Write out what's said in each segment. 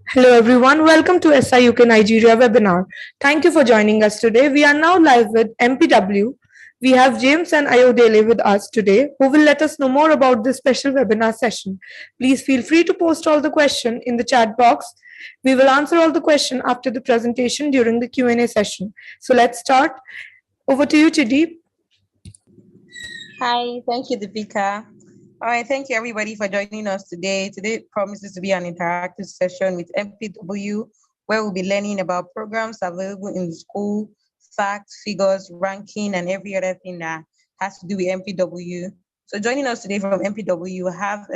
Hello everyone, welcome to SIUK Nigeria webinar. Thank you for joining us today. We are now live with MPW. We have James and Ayodele with us today who will let us know more about this special webinar session. Please feel free to post all the questions in the chat box. We will answer all the questions after the presentation during the Q&A session. So let's start. Over to you, Chidi. Hi, thank you, Deepika. All right, thank you everybody for joining us today. Today promises to be an interactive session with MPW, where we'll be learning about programs available in the school, facts, figures, ranking, and every other thing that has to do with MPW. So joining us today from MPW, we have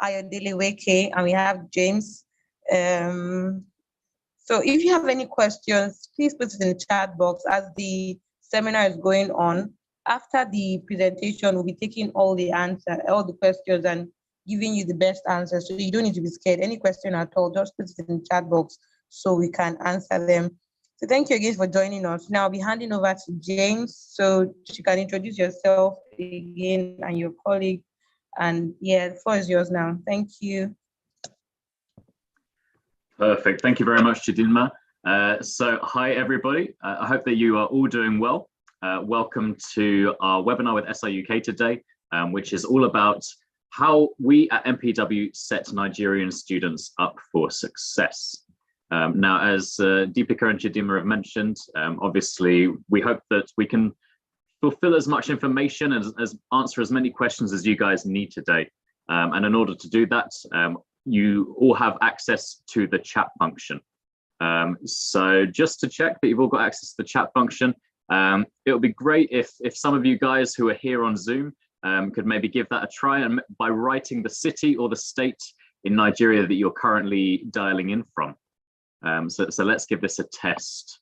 Ayodele Weke and we have James. So if you have any questions, please put it in the chat box as the seminar is going on. After the presentation, we'll be taking all the questions and giving you the best answers. So you don't need to be scared. Any question at all, just put it in the chat box so we can answer them. So thank you again for joining us. Now I'll be handing over to James so you can introduce yourself again and your colleague. And yeah, the floor is yours now. Thank you. Perfect. Thank you very much, Chidinma. So hi, everybody. I hope that you are all doing well. Welcome to our webinar with SIUK today, which is all about how we at MPW set Nigerian students up for success. Now, as Deepika and Chidinma have mentioned, obviously, we hope that we can fulfill as much information as answer as many questions as you guys need today. And in order to do that, you all have access to the chat function. So just to check that you've all got access to the chat function, it would be great if some of you guys who are here on Zoom could maybe give that a try and by writing the city or the state in Nigeria that you're currently dialing in from. So let's give this a test.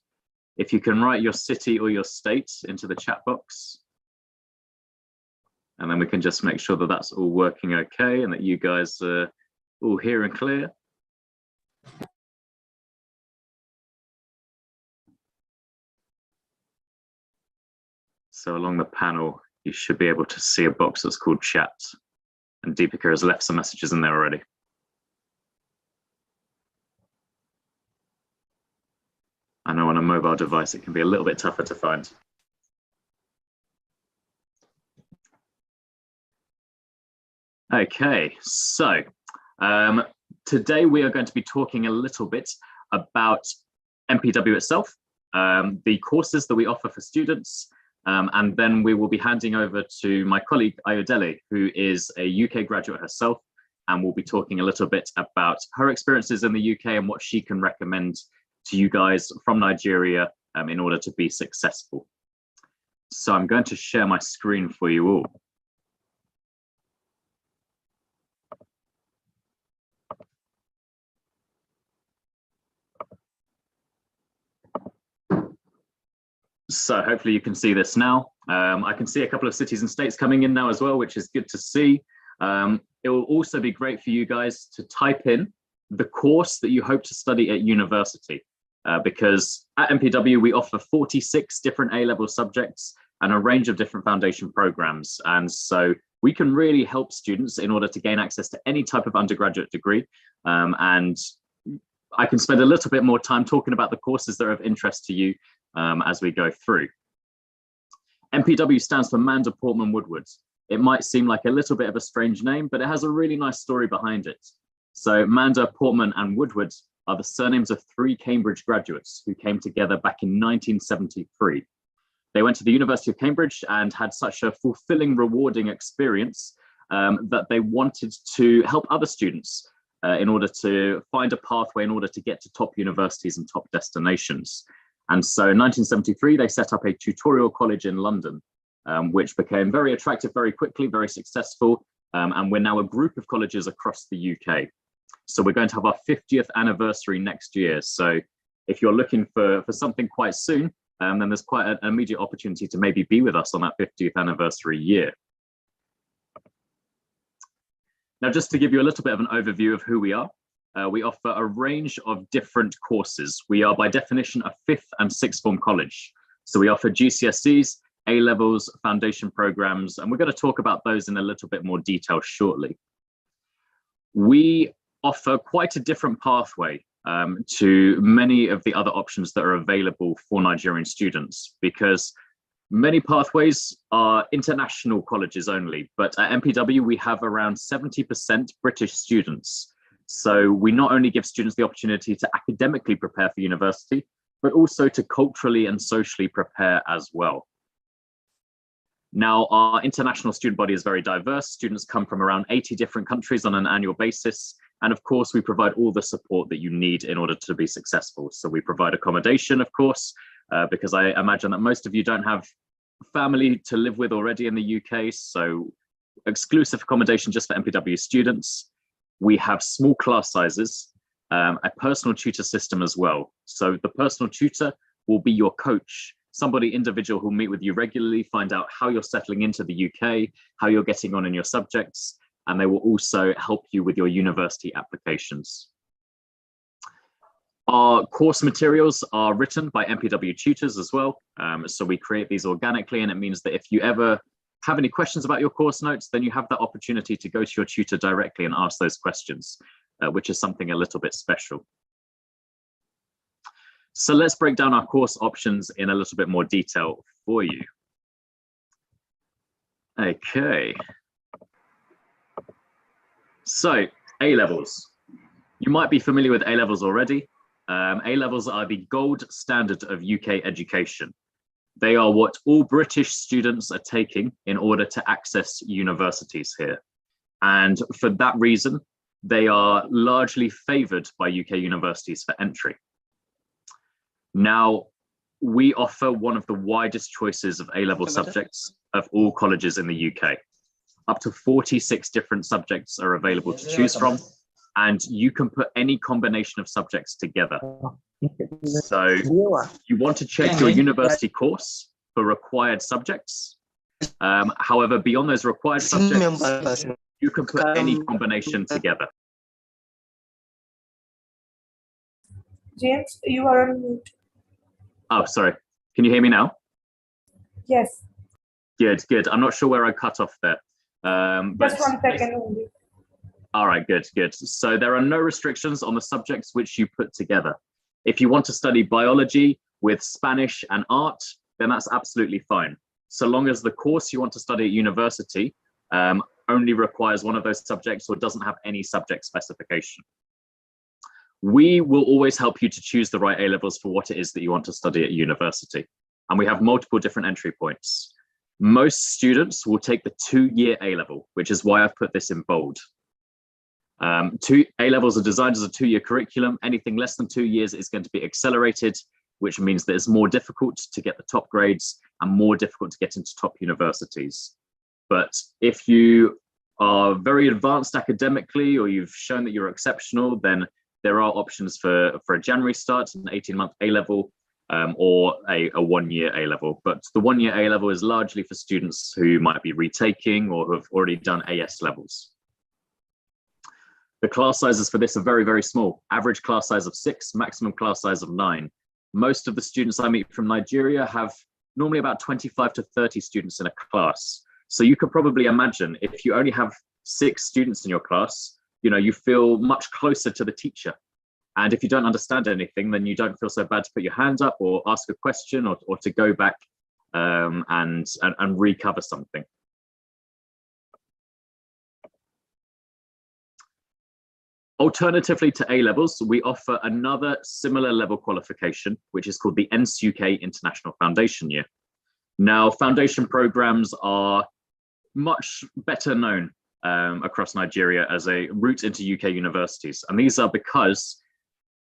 If you can write your city or your state into the chat box, and then we can just make sure that that's all working okay and that you guys are all here and clear. So along the panel, you should be able to see a box that's called chat. And Deepika has left some messages in there already. I know on a mobile device, it can be a little bit tougher to find. Okay, so today we are going to be talking a little bit about MPW itself, the courses that we offer for students, and then we will be handing over to my colleague Ayodele, who is a UK graduate herself, and we'll be talking a little bit about her experiences in the UK and what she can recommend to you guys from Nigeria in order to be successful. So I'm going to share my screen for you all. So hopefully you can see this now. I can see a couple of cities and states coming in now as well, which is good to see. It will also be great for you guys to type in the course that you hope to study at university, because at MPW we offer 46 different A-level subjects and a range of different foundation programs. And so we can really help students in order to gain access to any type of undergraduate degree. And I can spend a little bit more time talking about the courses that are of interest to you as we go through. MPW stands for Mander Portman Woodward. It might seem like a little bit of a strange name, but it has a really nice story behind it. So Mander, Portman and Woodward are the surnames of 3 Cambridge graduates who came together back in 1973. They went to the University of Cambridge and had such a fulfilling, rewarding experience that they wanted to help other students in order to find a pathway in order to get to top universities and top destinations. And so in 1973, they set up a tutorial college in London, which became very attractive very quickly, very successful. And we're now a group of colleges across the UK. So we're going to have our 50th anniversary next year. So if you're looking for something quite soon, then there's quite an immediate opportunity to maybe be with us on that 50th anniversary year. Now, just to give you a little bit of an overview of who we are, we offer a range of different courses. We are by definition a 5th and 6th form college. So we offer GCSEs, A-levels, foundation programs, and we're going to talk about those in a little bit more detail shortly. We offer quite a different pathway to many of the other options that are available for Nigerian students, because many pathways are international colleges only, but at MPW we have around 70% British students. So we not only give students the opportunity to academically prepare for university, but also to culturally and socially prepare as well. Now, our international student body is very diverse. Students come from around 80 different countries on an annual basis. And of course, we provide all the support that you need in order to be successful. So we provide accommodation, of course, because I imagine that most of you don't have family to live with already in the UK. So exclusive accommodation just for MPW students. We have small class sizes, a personal tutor system as well. So the personal tutor will be your coach, somebody individual who'll meet with you regularly, find out how you're settling into the UK, how you're getting on in your subjects, and they will also help you with your university applications. Our course materials are written by MPW tutors as well. So we create these organically, and it means that if you ever have any questions about your course notes, then you have that opportunity to go to your tutor directly and ask those questions, which is something a little bit special. So let's break down our course options in a little bit more detail for you. Okay. So A-levels. You might be familiar with A-levels already. A-levels are the gold standard of UK education. They are what all British students are taking in order to access universities here. And for that reason, they are largely favoured by UK universities for entry. Now, we offer one of the widest choices of A-level subjects of all colleges in the UK. Up to 46 different subjects are available to choose from, and you can put any combination of subjects together. So you want to check your university course for required subjects. However, beyond those required subjects, you can put any combination together. James, you are on mute. Oh, sorry. Can you hear me now? Yes. Good, good. I'm not sure where I cut off there. But Just 1 second only. All right, good, good. So there are no restrictions on the subjects which you put together. If you want to study biology with Spanish and art, then that's absolutely fine. So long as the course you want to study at university only requires one of those subjects or doesn't have any subject specification. We will always help you to choose the right A-levels for what it is that you want to study at university. And we have multiple different entry points. Most students will take the 2-year A-level, which is why I've put this in bold. A-levels are designed as a 2-year curriculum. Anything less than 2 years is going to be accelerated, which means that it's more difficult to get the top grades and more difficult to get into top universities. But if you are very advanced academically, or you've shown that you're exceptional, then there are options for a January start, an 18-month A-level, or a 1-year A-level. But the 1-year A-level is largely for students who might be retaking or who have already done AS levels. The class sizes for this are very, very small. Average class size of 6, maximum class size of 9. Most of the students I meet from Nigeria have normally about 25 to 30 students in a class. So you could probably imagine if you only have 6 students in your class, you feel much closer to the teacher. And if you don't understand anything, then you don't feel so bad to put your hand up or ask a question or to go back and recover something. Alternatively to A-levels, we offer another similar level qualification, which is called the NCUK International Foundation Year. Now, foundation programs are much better known across Nigeria as a route into UK universities. And these are because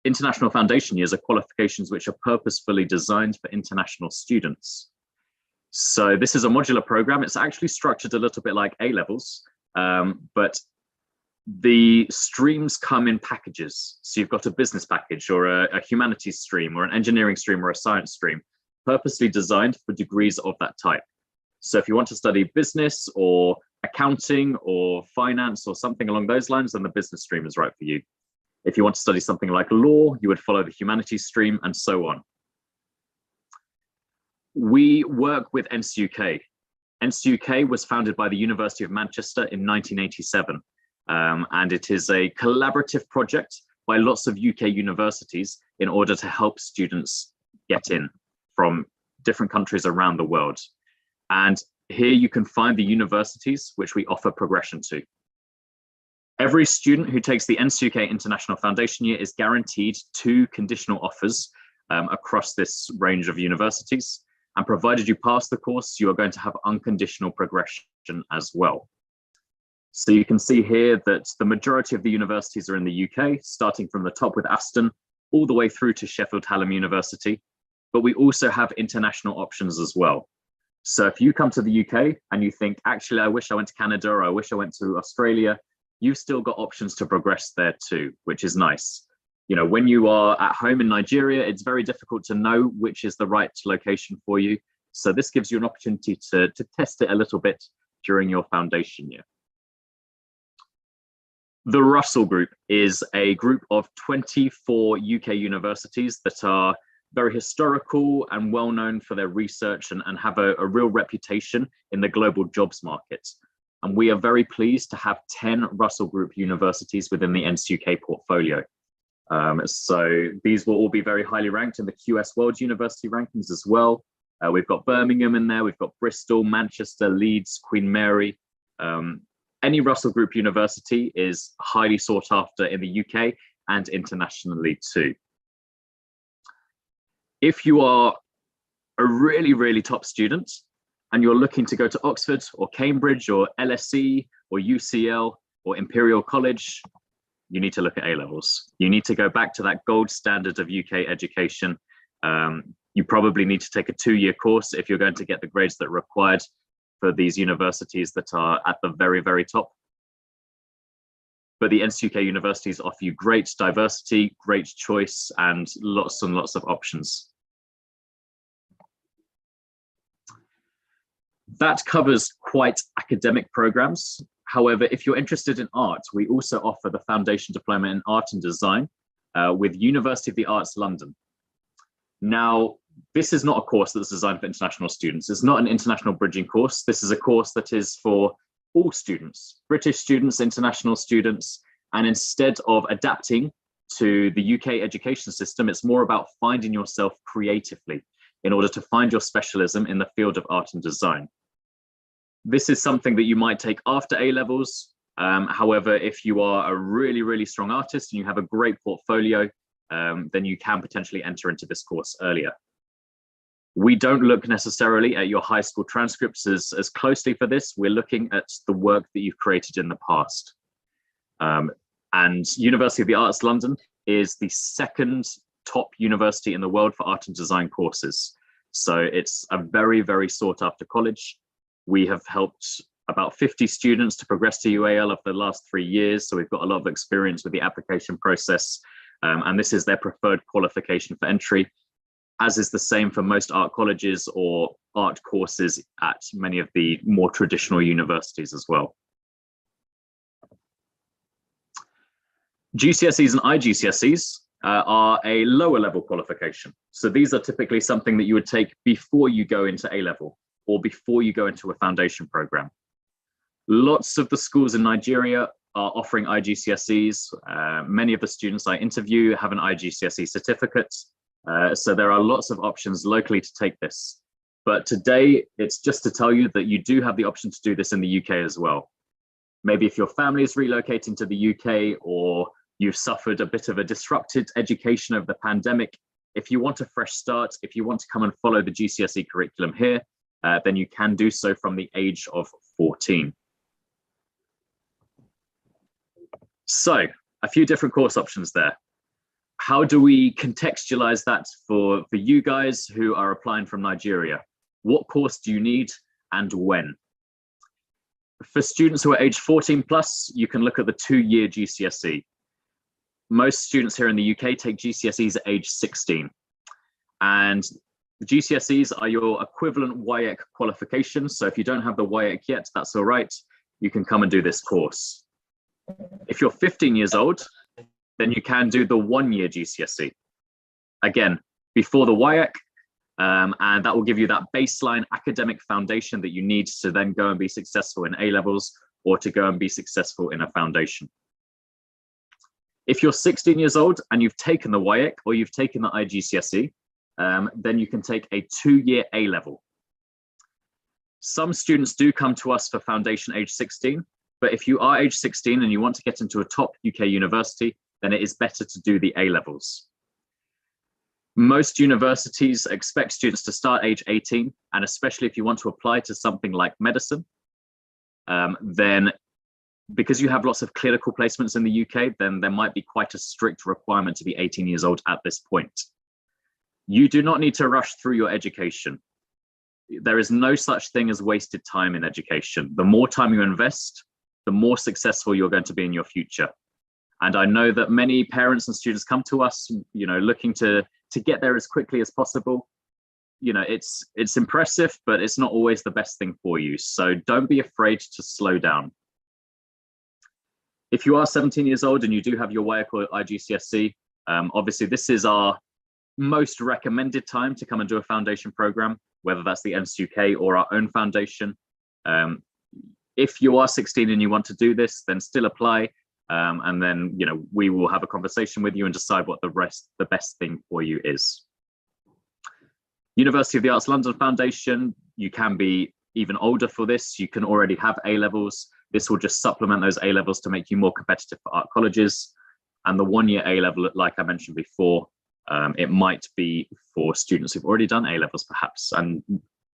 international foundation years are qualifications which are purposefully designed for international students. So this is a modular program. It's actually structured a little bit like A-levels, but the streams come in packages. So you've got a business package or a humanities stream or an engineering stream or a science stream, purposely designed for degrees of that type. So if you want to study business or accounting or finance or something along those lines, then the business stream is right for you. If you want to study something like law, you would follow the humanities stream and so on. We work with NCUK. NCUK was founded by the University of Manchester in 1987. And it is a collaborative project by lots of UK universities in order to help students get in from different countries around the world. And here you can find the universities which we offer progression to. Every student who takes the NCUK International Foundation Year is guaranteed 2 conditional offers across this range of universities. And provided you pass the course, you are going to have unconditional progression as well. So you can see here that the majority of the universities are in the UK, starting from the top with Aston, all the way through to Sheffield Hallam University. But we also have international options as well. So if you come to the UK and you think, actually, I wish I went to Canada, or I wish I went to Australia, you've still got options to progress there too, which is nice. You know, when you are at home in Nigeria, it's very difficult to know which is the right location for you. So this gives you an opportunity to test it a little bit during your foundation year. The Russell Group is a group of 24 UK universities that are very historical and well known for their research and have a real reputation in the global jobs market. And we are very pleased to have 10 Russell Group universities within the NCUK portfolio. So these will all be very highly ranked in the QS World University rankings as well. We've got Birmingham in there, we've got Bristol, Manchester, Leeds, Queen Mary. Any Russell Group university is highly sought after in the UK and internationally too. If you are a really, really top student and you're looking to go to Oxford or Cambridge or LSE or UCL or Imperial College, you need to look at A-levels. You need to go back to that gold standard of UK education. You probably need to take a 2-year course if you're going to get the grades that are required for these universities that are at the very, very top. But the NCUK universities offer you great diversity, great choice, and lots of options. That covers quite academic programs. However, if you're interested in art, we also offer the Foundation Diploma in Art and Design with University of the Arts London. Now, this is not a course that's designed for international students. It's not an international bridging course. This is a course that is for all students, British students, international students, and instead of adapting to the UK education system, it's more about finding yourself creatively in order to find your specialism in the field of art and design. This is something that you might take after A-levels. However, if you are a really, really strong artist and you have a great portfolio, then you can potentially enter into this course earlier. We don't look necessarily at your high school transcripts as closely for this. We're looking at the work that you've created in the past. And University of the Arts London is the 2nd top university in the world for art and design courses. So it's a very, very sought after college. We have helped about 50 students to progress to UAL over the last 3 years. So we've got a lot of experience with the application process. And this is their preferred qualification for entry, as is the same for most art colleges or art courses at many of the more traditional universities as well. GCSEs and IGCSEs are a lower level qualification. So these are typically something that you would take before you go into A-level or before you go into a foundation program. Lots of the schools in Nigeria are offering IGCSEs. Many of the students I interview have an IGCSE certificate. So there are lots of options locally to take this. But today, it's just to tell you that you do have the option to do this in the UK as well. Maybe if your family is relocating to the UK or you've suffered a bit of a disrupted education over the pandemic, if you want a fresh start, if you want to come and follow the GCSE curriculum here, then you can do so from the age of 14. So a few different course options there. How do we contextualize that for you guys who are applying from Nigeria? What course do you need and when? For students who are age 14 plus, you can look at the 2-year GCSE. Most students here in the UK take GCSEs at age 16. And the GCSEs are your equivalent WAEC qualification. So if you don't have the WAEC yet, that's all right. You can come and do this course. If you're 15 years old, then you can do the 1-year GCSE. Again, before the WAEC, and that will give you that baseline academic foundation that you need to then go and be successful in A-levels or to go and be successful in a foundation. If you're 16 years old and you've taken the WAEC or you've taken the IGCSE, then you can take a 2-year A-level. Some students do come to us for foundation age 16, but if you are age 16 and you want to get into a top UK university, then it is better to do the A-levels. Most universities expect students to start age 18, and especially if you want to apply to something like medicine, then because you have lots of clinical placements in the UK, then there might be quite a strict requirement to be 18 years old at this point. You do not need to rush through your education. There is no such thing as wasted time in education. The more time you invest, the more successful you're going to be in your future. And I know that many parents and students come to us, looking to get there as quickly as possible. It's impressive, but it's not always the best thing for you. So don't be afraid to slow down. If you are 17 years old and you do have your WAEC or IGCSE, obviously this is our most recommended time to come and do a foundation program, whether that's the NSUK or our own foundation. If you are 16 and you want to do this, then still apply. And then, we will have a conversation with you and decide what the best thing for you is. University of the Arts London Foundation, you can be even older for this. You can already have A-levels. This will just supplement those A-levels to make you more competitive for art colleges. And the 1-year A-level, like I mentioned before, it might be for students who've already done A-levels perhaps, and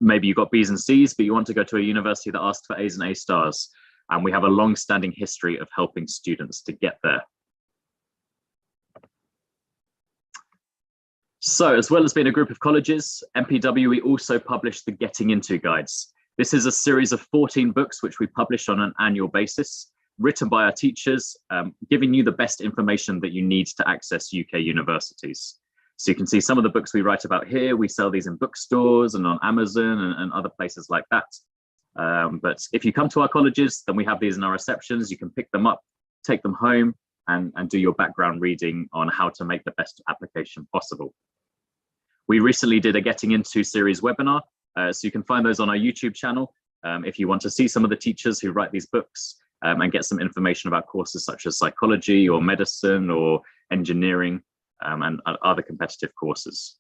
maybe you've got B's and C's, but you want to go to a university that asks for A's and A stars. And we have a long-standing history of helping students to get there. So as well as being a group of colleges, MPW, we also publish the Getting Into Guides. This is a series of 14 books which we publish on an annual basis, written by our teachers, giving you the best information that you need to access UK universities. So you can see some of the books we write about here. We sell these in bookstores and on Amazon and other places like that. But if you come to our colleges, then we have these in our receptions. You can pick them up, take them home, and do your background reading on how to make the best application possible. We recently did a Getting Into series webinar, so you can find those on our YouTube channel if you want to see some of the teachers who write these books and get some information about courses such as psychology or medicine or engineering and other competitive courses.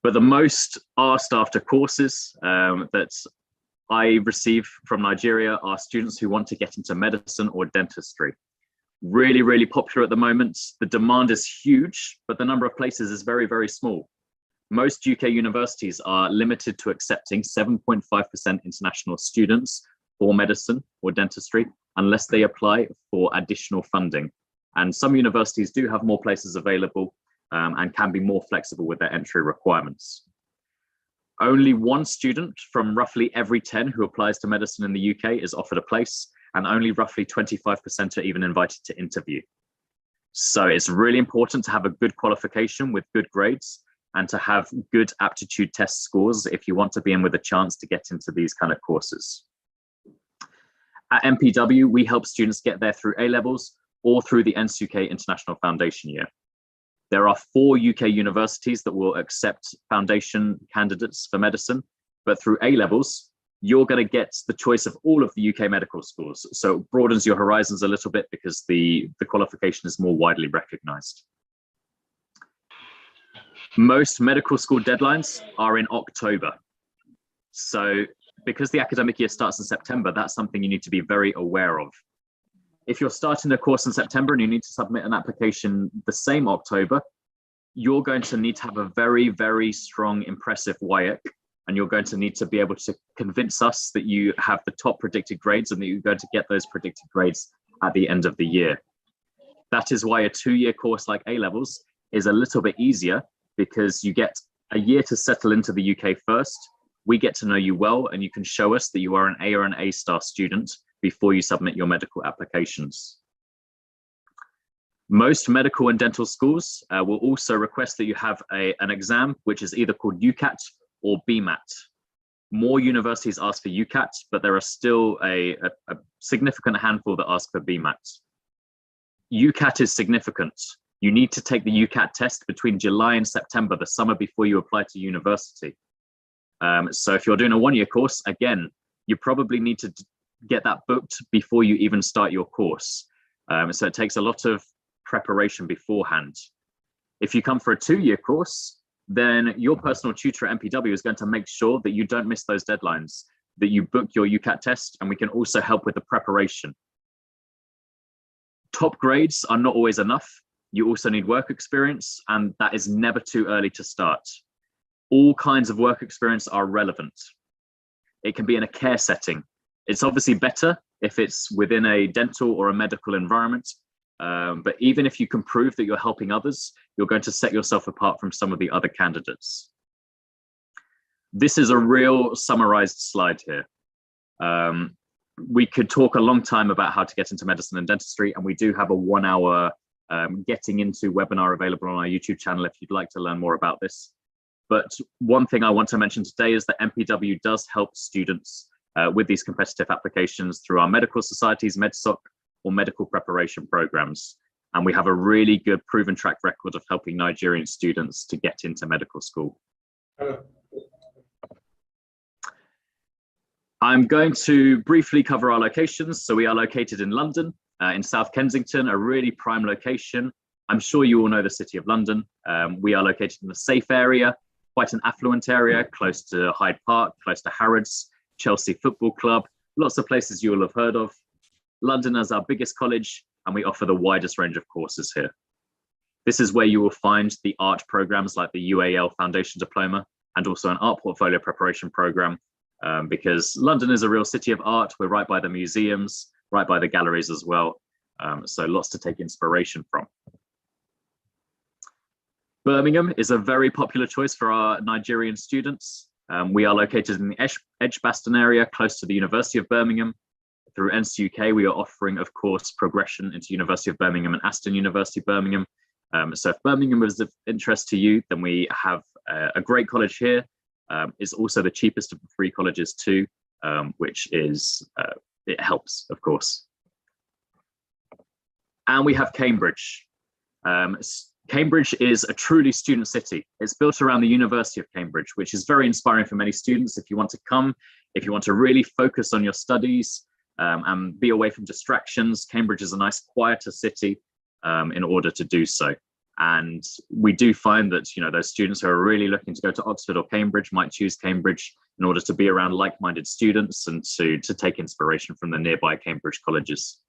But the most asked after courses that I receive from Nigeria are students who want to get into medicine or dentistry. Really, really popular at the moment. The demand is huge, but the number of places is very, very small. Most UK universities are limited to accepting 7.5% international students for medicine or dentistry, unless they apply for additional funding. And some universities do have more places available and can be more flexible with their entry requirements. Only 1 student from roughly every 10 who applies to medicine in the UK is offered a place, and only roughly 25% are even invited to interview. So it's really important to have a good qualification with good grades and to have good aptitude test scores if you want to be in with a chance to get into these kind of courses. At MPW, we help students get there through A-levels or through the NSUK International Foundation Year. There are 4 UK universities that will accept foundation candidates for medicine, but through A-levels, you're going to get the choice of all of the UK medical schools. So it broadens your horizons a little bit because the qualification is more widely recognised. Most medical school deadlines are in October. So because the academic year starts in September, that's something you need to be very aware of. If you're starting a course in September and you need to submit an application the same October, you're going to need to have a very, very strong, impressive WAEC, and you're going to need to be able to convince us that you have the top predicted grades and that you're going to get those predicted grades at the end of the year. That is why a 2-year course like A-levels is a little bit easier, because you get a year to settle into the UK first. We get to know you well, and you can show us that you are an A or an A-star student before you submit your medical applications. Most medical and dental schools will also request that you have an exam, which is either called UCAT or BMAT. More universities ask for UCAT, but there are still a significant handful that ask for BMAT. UCAT is significant. You need to take the UCAT test between July and September, the summer before you apply to university. So if you're doing a 1-year course, again, you probably need to get that booked before you even start your course. So it takes a lot of preparation beforehand. If you come for a 2-year course, then your personal tutor at MPW is going to make sure that you don't miss those deadlines, that you book your UCAT test, and we can also help with the preparation. Top grades are not always enough. You also need work experience, and that is never too early to start. All kinds of work experience are relevant. It can be in a care setting. It's obviously better if it's within a dental or a medical environment, but even if you can prove that you're helping others, you're going to set yourself apart from some of the other candidates. This is a real summarized slide here. We could talk a long time about how to get into medicine and dentistry, and we do have a 1-hour getting into webinar available on our YouTube channel if you'd like to learn more about this. But one thing I want to mention today is that MPW does help students with these competitive applications through our medical societies, MedSoc, or medical preparation programs. And we have a really good proven track record of helping Nigerian students to get into medical school. I'm going to briefly cover our locations. So we are located in London, in South Kensington, a really prime location. I'm sure you all know the City of London. We are located in a safe area, quite an affluent area, close to Hyde Park, close to Harrods, Chelsea Football Club, lots of places you will have heard of. London is our biggest college, and we offer the widest range of courses here. This is where you will find the art programs like the UAL Foundation Diploma, and also an art portfolio preparation program, because London is a real city of art. We're right by the museums, right by the galleries as well. So lots to take inspiration from. Birmingham is a very popular choice for our Nigerian students. We are located in the Edgbaston area, close to the University of Birmingham. Through NCUK, we are offering, of course, progression into University of Birmingham and Aston University, Birmingham. So if Birmingham is of interest to you, then we have a great college here. It's also the cheapest of the 3 colleges too, which is, it helps, of course. And we have Cambridge. Cambridge is a truly student city. It's built around the University of Cambridge, which is very inspiring for many students. If you want to come, if you want to really focus on your studies and be away from distractions, Cambridge is a nice, quieter city in order to do so. And we do find that, you know, those students who are really looking to go to Oxford or Cambridge might choose Cambridge in order to be around like-minded students and to take inspiration from the nearby Cambridge colleges.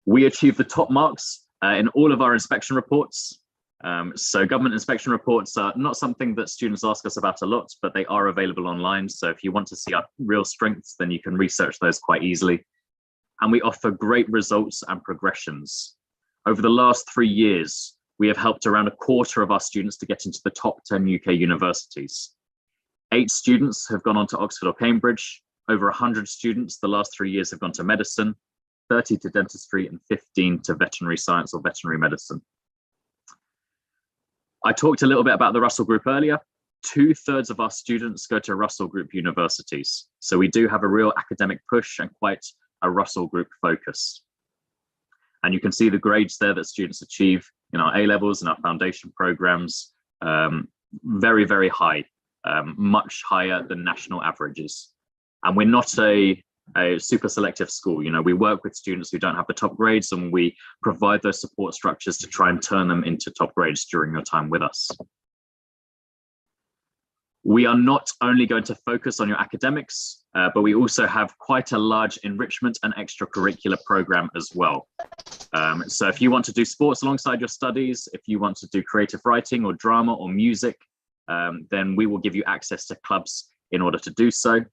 We achieve the top marks in all of our inspection reports. So government inspection reports are not something that students ask us about a lot, but they are available online. So if you want to see our real strengths, then you can research those quite easily. And we offer great results and progressions. Over the last 3 years, we have helped around 1/4 of our students to get into the top 10 UK universities. 8 students have gone on to Oxford or Cambridge. Over 100 students the last 3 years have gone to medicine, 30 to dentistry, and 15 to veterinary science or veterinary medicine. I talked a little bit about the Russell Group earlier. 2/3 of our students go to Russell Group universities. So we do have a real academic push and quite a Russell Group focus. And you can see the grades there that students achieve in our A-levels and our foundation programs, very, very high, much higher than national averages. And we're not a super selective school. You know, we work with students who don't have the top grades, and we provide those support structures to try and turn them into top grades during their time with us. We are not only going to focus on your academics, but we also have quite a large enrichment and extracurricular program as well. So if you want to do sports alongside your studies, if you want to do creative writing or drama or music, then we will give you access to clubs in order to do so.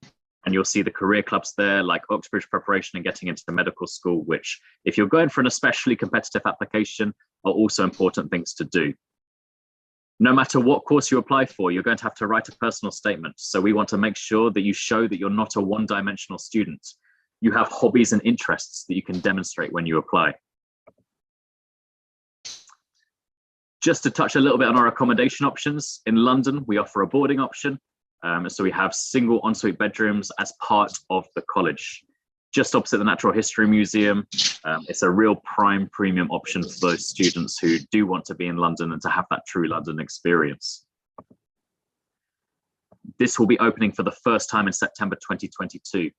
And you'll see the career clubs there, like Oxbridge Preparation and Getting into the Medical School, which, if you're going for an especially competitive application, are also important things to do. No matter what course you apply for, you're going to have to write a personal statement. So we want to make sure that you show that you're not a one-dimensional student. You have hobbies and interests that you can demonstrate when you apply. Just to touch a little bit on our accommodation options, in London, we offer a boarding option. So we have single ensuite bedrooms as part of the college. Just opposite the Natural History Museum. It's a real prime premium option for those students who do want to be in London and to have that true London experience. This will be opening for the first time in September 2022.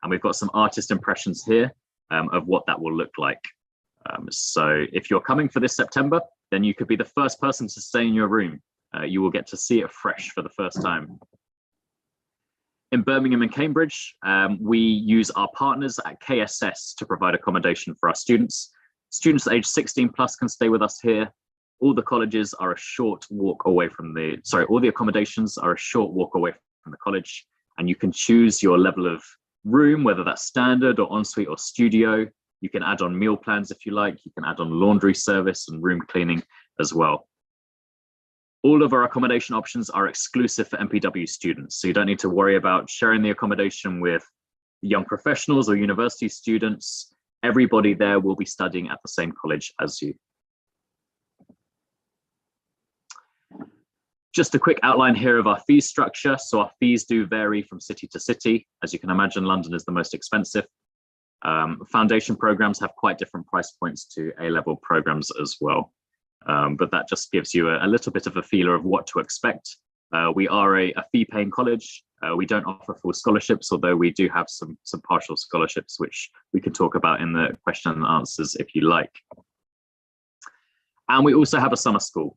And we've got some artist impressions here of what that will look like. So if you're coming for this September, then you could be the first person to stay in your room. You will get to see it fresh for the first time. In Birmingham and Cambridge, we use our partners at KSS to provide accommodation for our students. Students aged 16 plus can stay with us here. All the colleges are a short walk away from all the accommodations are a short walk away from the college, and you can choose your level of room, whether that's standard or ensuite or studio. You can add on meal plans if you like. You can add on laundry service and room cleaning as well. All of our accommodation options are exclusive for MPW students, so you don't need to worry about sharing the accommodation with young professionals or university students. Everybody there will be studying at the same college as you. Just a quick outline here of our fee structure. So our fees do vary from city to city. As you can imagine, London is the most expensive. Foundation programs have quite different price points to A-level programs as well. But that just gives you a little bit of a feeler of what to expect. We are a fee-paying college. We don't offer full scholarships, although we do have some partial scholarships, which we can talk about in the question and answers if you like. And we also have a summer school.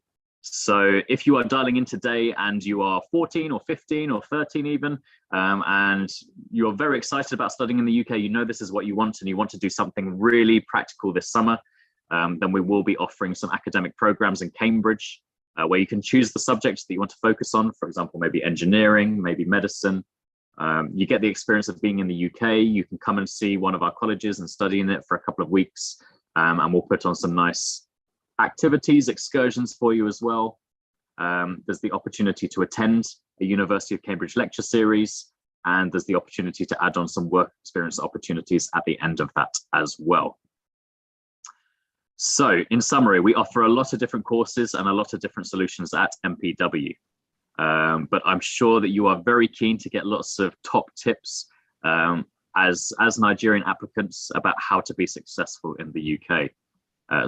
So if you are dialing in today and you are 14 or 15 or 13 even, and you're very excited about studying in the UK, you know this is what you want and you want to do something really practical this summer, then we will be offering some academic programs in Cambridge where you can choose the subjects that you want to focus on. For example, maybe engineering, maybe medicine. You get the experience of being in the UK. You can come and see one of our colleges and study in it for a couple of weeks, and we'll put on some nice activities, excursions for you as well. There's the opportunity to attend a University of Cambridge lecture series, and there's the opportunity to add on some work experience opportunities at the end of that as well. So in summary, we offer a lot of different courses and a lot of different solutions at MPW. But I'm sure that you are very keen to get lots of top tips as Nigerian applicants about how to be successful in the UK.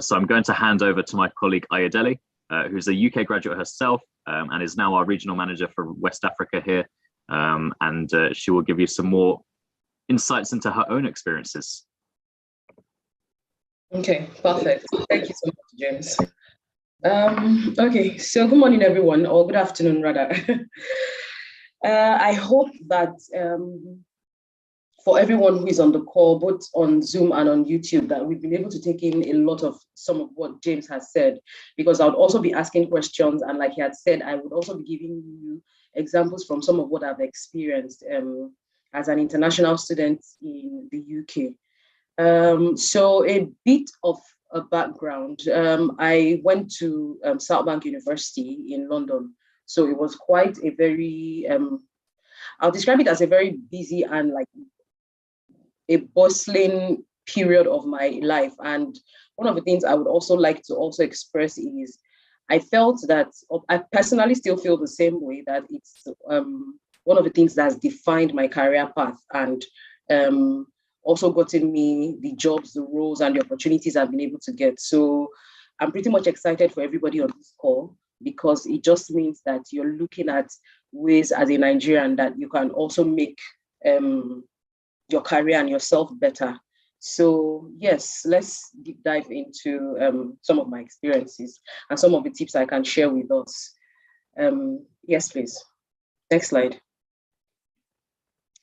So I'm going to hand over to my colleague Ayodele, who's a UK graduate herself and is now our regional manager for West Africa here. And she will give you some more insights into her own experiences. Okay, perfect. Thank you so much, James. Okay, so good morning, everyone, or good afternoon, rather. I hope that for everyone who is on the call, both on Zoom and on YouTube, that we've been able to take in a lot of some of what James has said, because I would also be asking questions. And like he had said, I would also be giving you examples from some of what I've experienced as an international student in the UK. So a bit of a background. I went to Southbank University in London. So it was quite a very, I'll describe it as a very busy and like a bustling period of my life. And one of the things I would also like to also express is I felt that, I personally still feel the same way, that it's one of the things that's defined my career path and also gotten me the jobs, the roles, and the opportunities I've been able to get. So I'm pretty much excited for everybody on this call, because it just means that you're looking at ways as a Nigerian that you can also make your career and yourself better. So yes, let's deep dive into some of my experiences and some of the tips I can share with us. Yes, please. Next slide.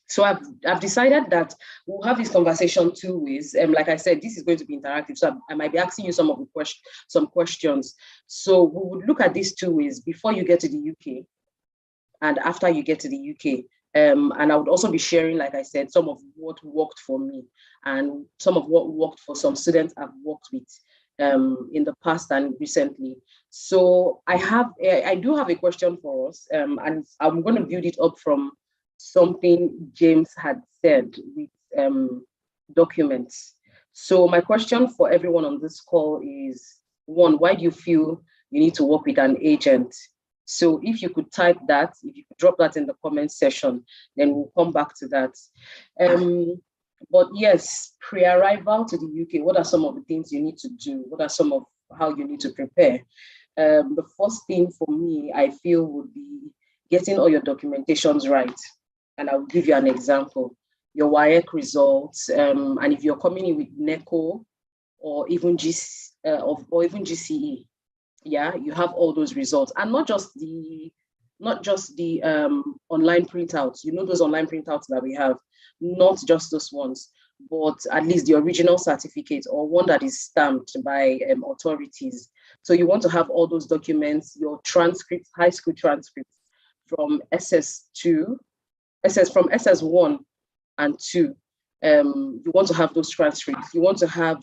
So I've decided that we'll have this conversation two ways. Like I said, this is going to be interactive, so I might be asking you some of the questions. So we would look at these two ways: before you get to the UK and after you get to the UK. And I would also be sharing, like I said, some of what worked for me and some of what worked for some students I've worked with in the past and recently. So I do have a question for us, and I'm going to build it up from something James had said with documents. So my question for everyone on this call is, one, why do you feel you need to work with an agent? So if you could type that, if you could drop that in the comment section, then we'll come back to that. But yes, pre-arrival to the UK, what are some of the things you need to do? What are some of how you need to prepare? The first thing for me, I feel, would be getting all your documentations right. And I'll give you an example. Your WAEC results, and if you're coming in with NECO or even GCE, yeah, you have all those results, and not just the online printouts. You know, those online printouts that we have, not just those ones, but at least the original certificate or one that is stamped by authorities. So you want to have all those documents, your transcripts, high school transcripts from SS2, from SS1 and 2. You want to have those transcripts. You want to have,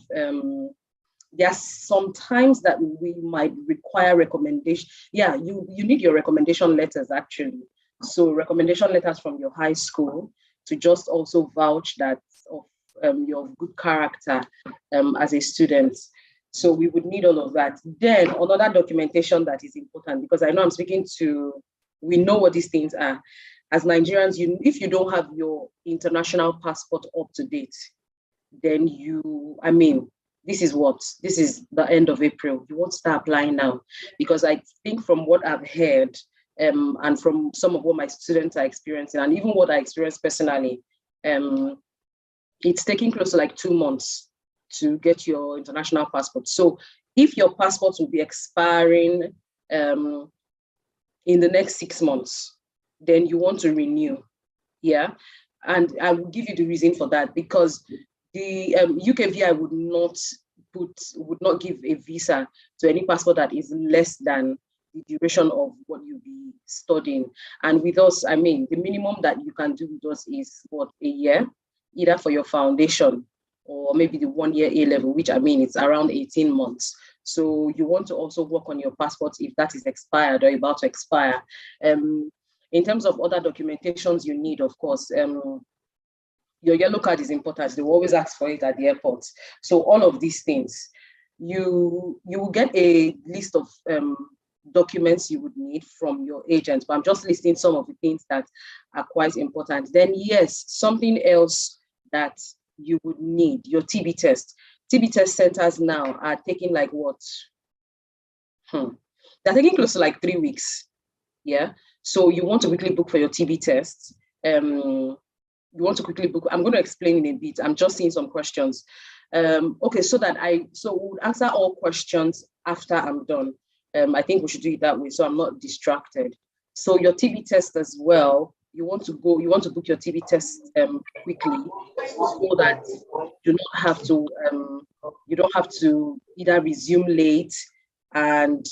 there's sometimes that we might require recommendation. Yeah, you need your recommendation letters actually. So recommendation letters from your high school to just also vouch that of your good character as a student. So we would need all of that. Then another documentation that is important, because I know I'm speaking to, we know what these things are. As Nigerians, if you don't have your international passport up to date, then this is the end of April. You won't start applying now, because I think from what I've heard and from some of what my students are experiencing, and even what I experienced personally, it's taking close to like 2 months to get your international passport. So if your passport will be expiring in the next 6 months, then you want to renew, yeah? And I will give you the reason for that, because the UKVI would not give a visa to any passport that is less than the duration of what you'll be studying. And with us, the minimum that you can do with us is what, a year, either for your foundation or maybe the 1 year A level, which it's around 18 months. So you want to also work on your passport if that is expired or about to expire. In terms of other documentations you need, of course, your yellow card is important. They will always ask for it at the airport. So all of these things, you will get a list of documents you would need from your agent, but I'm just listing some of the things that are quite important. Then yes, something else that you would need, your TB test. TB test centers now are taking like what? They're taking close to like 3 weeks. Yeah. So you want to quickly book for your TB tests. You want to quickly book. I'm going to explain in a bit. I'm just seeing some questions. Okay, so we'll answer all questions after I'm done. I think we should do it that way, so I'm not distracted. So your TB test as well, you want to book your TB test quickly, so that you don't have to either resume late and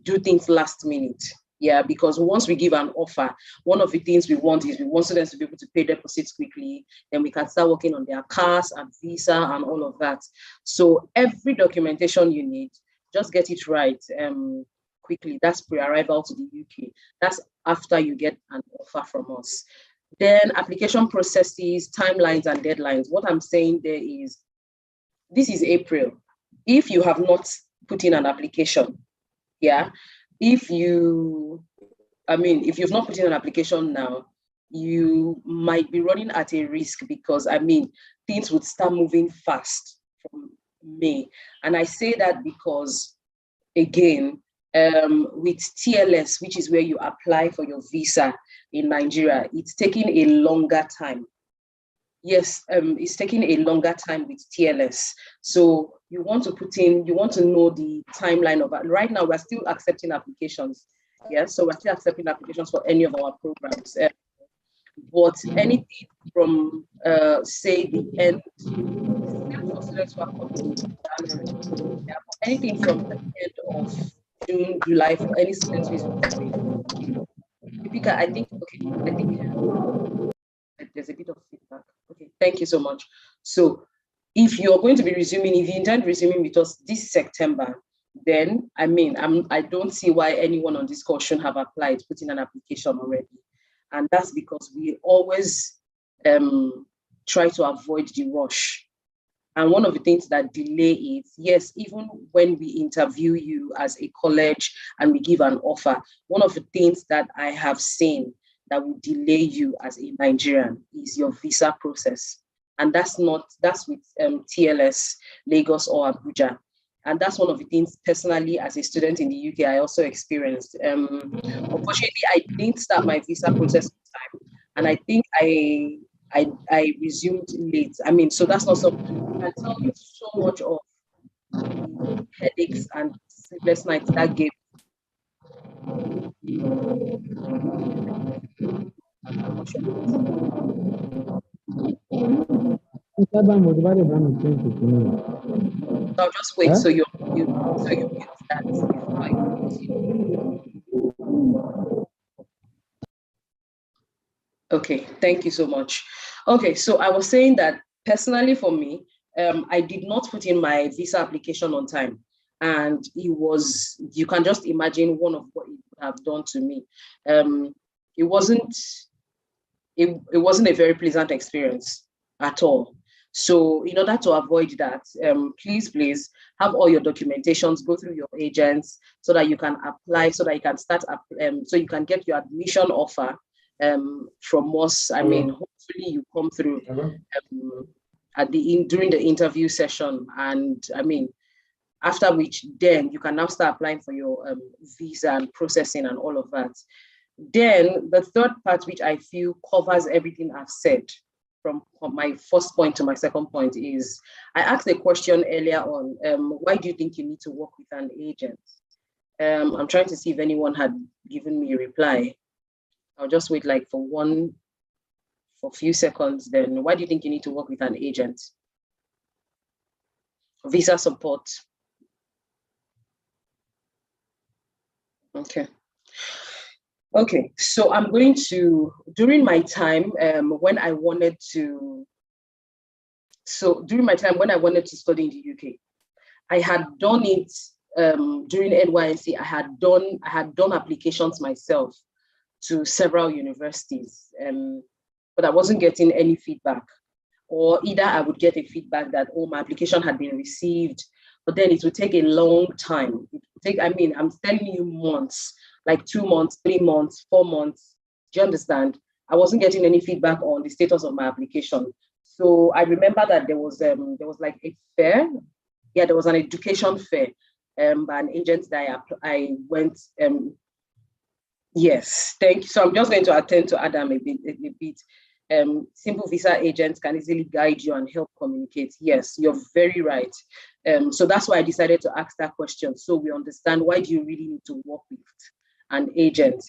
do things last minute. Yeah, because once we give an offer, one of the things we want students to be able to pay deposits quickly. Then we can start working on their cars and visa and all of that. So every documentation you need, just get it right quickly. That's pre-arrival to the UK. That's after you get an offer from us. Then application processes, timelines, and deadlines. What I'm saying there is, this is April. If you have not put in an application, yeah, if you've not put in an application now, you might be running at a risk, because things would start moving fast from May. And I say that because, again, with TLS, which is where you apply for your visa in Nigeria, it's taking a longer time. Yes, it's taking a longer time with TLS. So you want to know the timeline of it. Right now, we're still accepting applications. Yeah, so we're still accepting applications for any of our programs. But anything from, say, the end, for students who are coming in January, yeah, anything from the end of June, July, for any students who is coming. I think there's a bit of feedback. Okay, thank you so much. So if you're going to be if you intend resuming with us this September, then I don't see why anyone on this call shouldn't have applied, put in an application already. And that's because we always try to avoid the rush. And one of the things that delay is, yes, even when we interview you as a college and we give an offer, one of the things that I have seen that will delay you as a Nigerian is your visa process. And that's with TLS, Lagos or Abuja. And that's one of the things personally as a student in the UK I also experienced. Unfortunately, I didn't start my visa process on time, and I think I resumed late. I mean, so that's not something I can tell you so much of the headaches and sleepless nights that gave. I'll just wait. So you mute that before I continue. Okay, thank you so much. Okay, so I was saying that personally for me, I did not put in my visa application on time. And it was, you can just imagine one of what it would have done to me. It wasn't a very pleasant experience at all. So in order to avoid that, please have all your documentations, go through your agents so that you can apply, so that you can start, so you can get your admission offer from us. I mean, hopefully you come through during the interview session, and I mean, after which then you can now start applying for your visa and processing and all of that. Then the third part, which I feel covers everything I've said from my first point to my second point, is I asked a question earlier on, why do you think you need to work with an agent? I'm trying to see if anyone had given me a reply. I'll just wait like for a few seconds. Then why do you think you need to work with an agent? Visa support. Okay, so I'm going to, during my time when I wanted to study in the UK, I had done it during NYSC. I had done applications myself to several universities, but I wasn't getting any feedback. Or either I would get a feedback that, oh, my application had been received, but then it would take a long time. It would take, I mean, I'm telling you months, like 2 months, 3 months, 4 months. Do you understand? I wasn't getting any feedback on the status of my application. So I remember that there was like a fair. Yeah, there was an education fair by an agent that I went. Yes, thank you. So I'm just going to attend to Adam a bit. Simple visa agents can easily guide you and help communicate. Yes, you're very right. So that's why I decided to ask that question, so we understand why do you really need to work with an agent.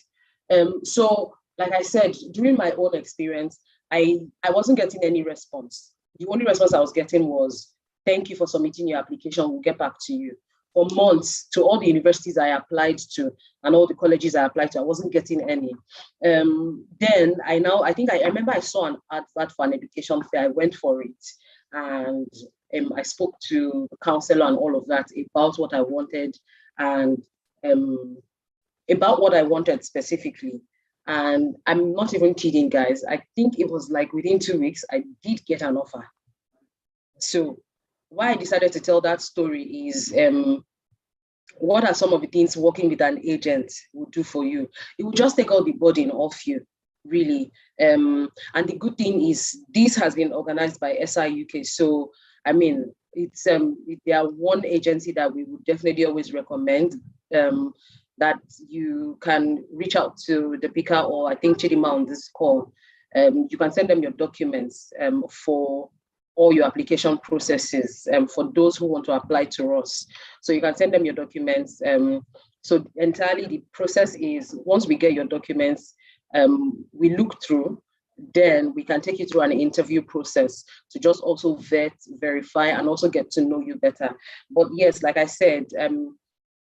So like I said, during my own experience, I wasn't getting any response. The only response I was getting was, thank you for submitting your application, we'll get back to you. For months, to all the universities I applied to and all the colleges I applied to, I wasn't getting any. Then I remember I saw an advert for an education fair. I went for it, and I spoke to the counselor and all of that about what I wanted, and about what I wanted specifically. And I'm not even kidding, guys. I think it was like within 2 weeks, I did get an offer. So why I decided to tell that story is, what are some of the things working with an agent will do for you? It will just take all the burden off you, really. And the good thing is this has been organized by SI UK. So, I mean, it's they are one agency that we would definitely always recommend, that you can reach out to the Pika, or I think Chidima on this call. You can send them your documents for all your application processes, for those who want to apply to us. So you can send them your documents. So entirely the process is, once we get your documents, we look through, then we can take you through an interview process to just also verify, and also get to know you better. But yes, like I said,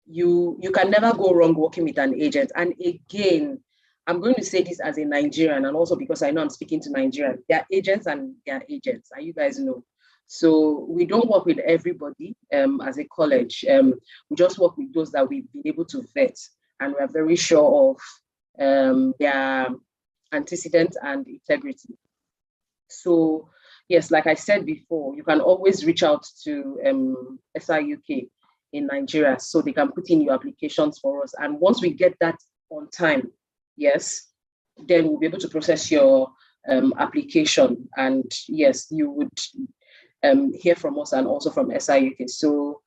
you can never go wrong working with an agent. And again, I'm going to say this as a Nigerian, and also because I know I'm speaking to Nigerians. They are agents and they are agents, and you guys know. So we don't work with everybody as a college. We just work with those that we've been able to vet, and we're very sure of their antecedents and integrity. So yes, like I said before, you can always reach out to SI UK in Nigeria, so they can put in your applications for us. And once we get that on time, yes, then we'll be able to process your application. And yes, you would hear from us and also from SI UK. So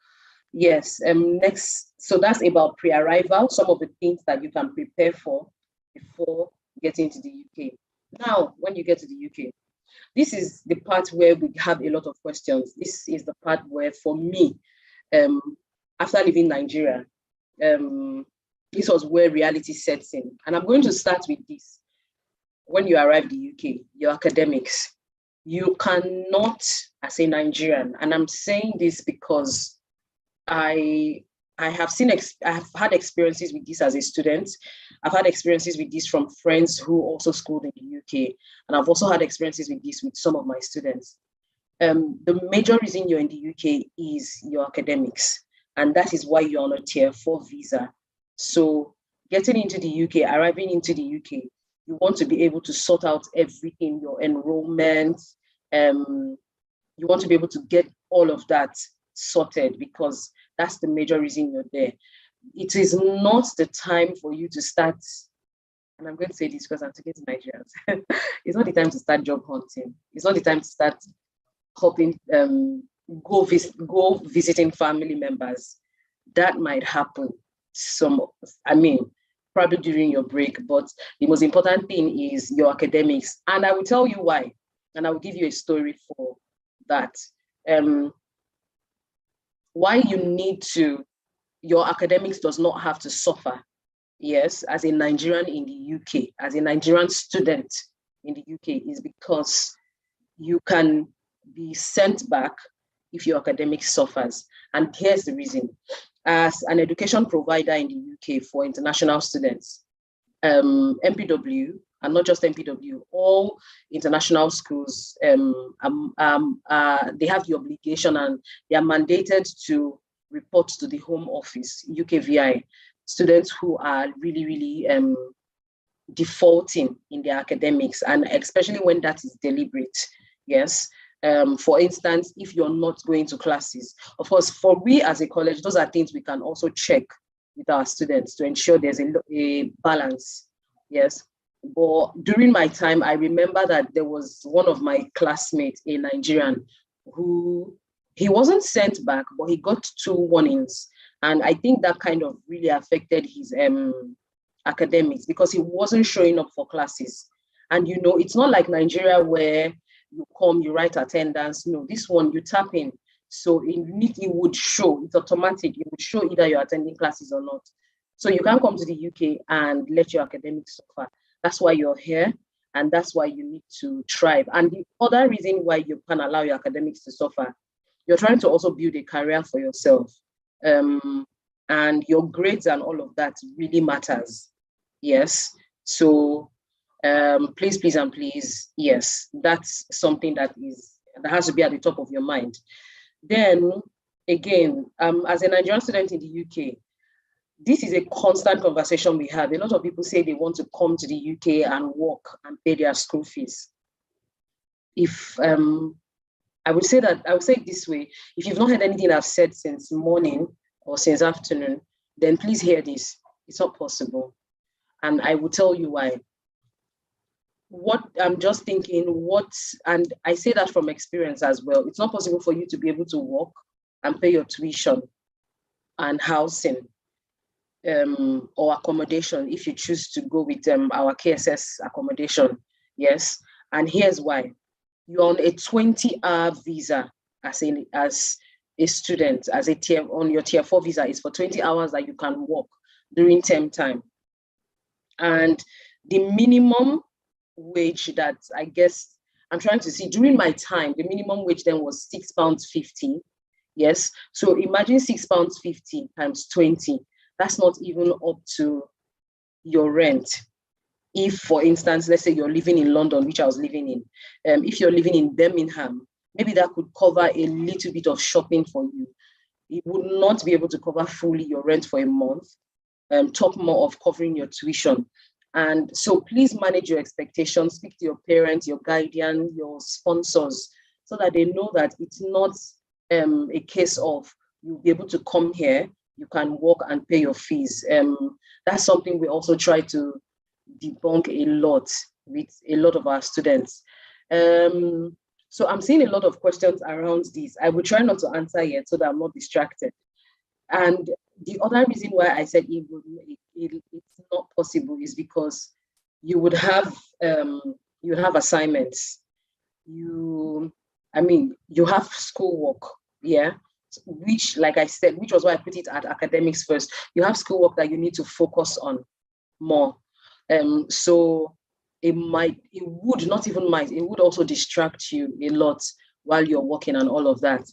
Yes. Next, so that's about pre-arrival, some of the things that you can prepare for before getting to the UK. Now, when you get to the UK, this is the part where we have a lot of questions. This is the part where, for me, after leaving Nigeria, this was where reality sets in. And I'm going to start with this. When you arrive in the UK, your academics, you cannot, as a Nigerian, and I'm saying this because I have had experiences with this as a student. I've had experiences with this from friends who also schooled in the UK, and I've also had experiences with this with some of my students. The major reason you're in the UK is your academics, and that is why you're on a tier 4 visa. So getting into the UK, arriving into the UK, you want to be able to sort out everything, your enrollment. You want to be able to get all of that sorted, because that's the major reason you're there. It is not the time for you to start, and I'm going to say this because I'm talking to Nigerians. It's not the time to start job hunting. It's not the time to start hoping, go visiting family members. That might happen probably during your break, but the most important thing is your academics. And I will tell you why, and I will give you a story for that. Why you need to, your academics does not have to suffer, yes, as a Nigerian in the UK, as a Nigerian student in the UK, is because you can be sent back if your academics suffers. And here's the reason. As an education provider in the UK for international students, MPW, and not just MPW, all international schools, they have the obligation and they are mandated to report to the Home Office, UKVI, students who are really, really defaulting in their academics, and especially when that is deliberate, yes. For instance, if you're not going to classes, of course, for we as a college, those are things we can also check with our students to ensure there's a balance, yes. But during my time, I remember that there was one of my classmates, a Nigerian, who he wasn't sent back, but he got 2 warnings. And I think that kind of really affected his academics, because he wasn't showing up for classes. And you know, it's not like Nigeria where you come, you write attendance. No, this one you tap in. So it would show, it's automatic. It would show either you're attending classes or not. So you can't come to the UK and let your academics suffer. That's why you're here, and that's why you need to thrive. And the other reason why you can allow your academics to suffer, you're trying to also build a career for yourself. And your grades and all of that really matters. Yes. So please, please, and please, yes, that's something that has to be at the top of your mind. Then again, as a Nigerian student in the UK, this is a constant conversation we have. A lot of people say they want to come to the UK and work and pay their school fees. If I would say it this way: if you've not heard anything I've said since morning or since afternoon, then please hear this. It's not possible, and I will tell you why. What I'm just thinking, and I say that from experience as well. It's not possible for you to be able to work and pay your tuition and housing, or accommodation if you choose to go with our KSS accommodation. Yes, and here's why: you're on a 20-hour visa as a student, as a on your tier 4 visa is for 20 hours that you can work during term time, and the minimum wage that I guess I'm trying to see during my time, the minimum wage then was £6.50. Yes, so imagine £6.50 times 20. That's not even up to your rent. If, for instance, let's say you're living in London, which I was living in, if you're living in Birmingham, maybe that could cover a little bit of shopping for you. It would not be able to cover fully your rent for a month, talk more of covering your tuition. And so please manage your expectations, speak to your parents, your guardian, your sponsors, so that they know that it's not a case of you'll be able to come here, you can work and pay your fees. That's something we also try to debunk a lot with a lot of our students. So I'm seeing a lot of questions around this. I will try not to answer yet so that I'm not distracted. And the other reason why I said it's not possible is because you would have assignments. You have schoolwork, yeah, which, like I said, which was why I put it at academics first. You have schoolwork that you need to focus on more. So it would also distract you a lot while you're working and all of that.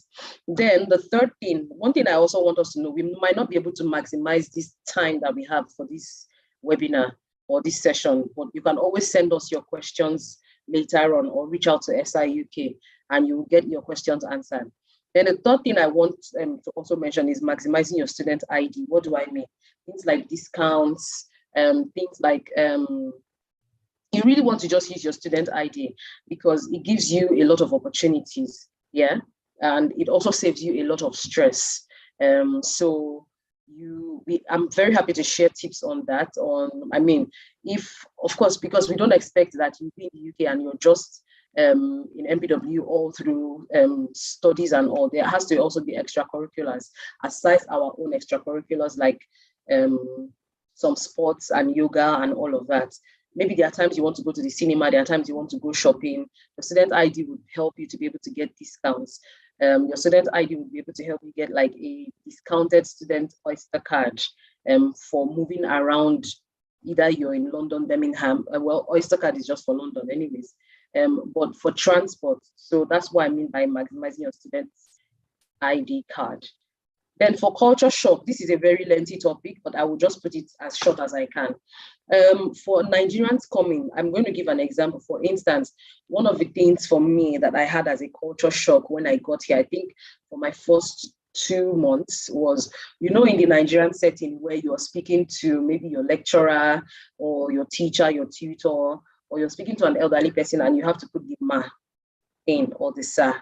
Then the third thing, one thing I also want us to know, we might not be able to maximize this time that we have for this webinar or this session, but you can always send us your questions later on or reach out to SIUK and you will get your questions answered. Then the third thing I want to also mention is maximizing your student ID. What do I mean? Things like discounts, things like you really want to just use your student ID because it gives you a lot of opportunities, yeah, and it also saves you a lot of stress. So I'm very happy to share tips on that. If of course, because we don't expect that you be in the UK and you're just in MPW all through studies and all. There has to also be extracurriculars aside our own extracurriculars like some sports and yoga and all of that. Maybe there are times you want to go to the cinema, there are times you want to go shopping. The student ID would help you to be able to get discounts. Your student ID would be able to help you get like a discounted student Oyster card for moving around. Either you're in London, Birmingham. Well, Oyster card is just for London anyways, but for transport. So that's what I mean by maximizing your student ID card. Then for culture shock, this is a very lengthy topic, but I will just put it as short as I can. For Nigerians coming, I'm going to give an example. For instance, one of the things for me that I had as a culture shock when I got here, I think for my first 2 months was, in the Nigerian setting where you're speaking to maybe your lecturer or your teacher, your tutor, or you're speaking to an elderly person and you have to put the ma in or the sir.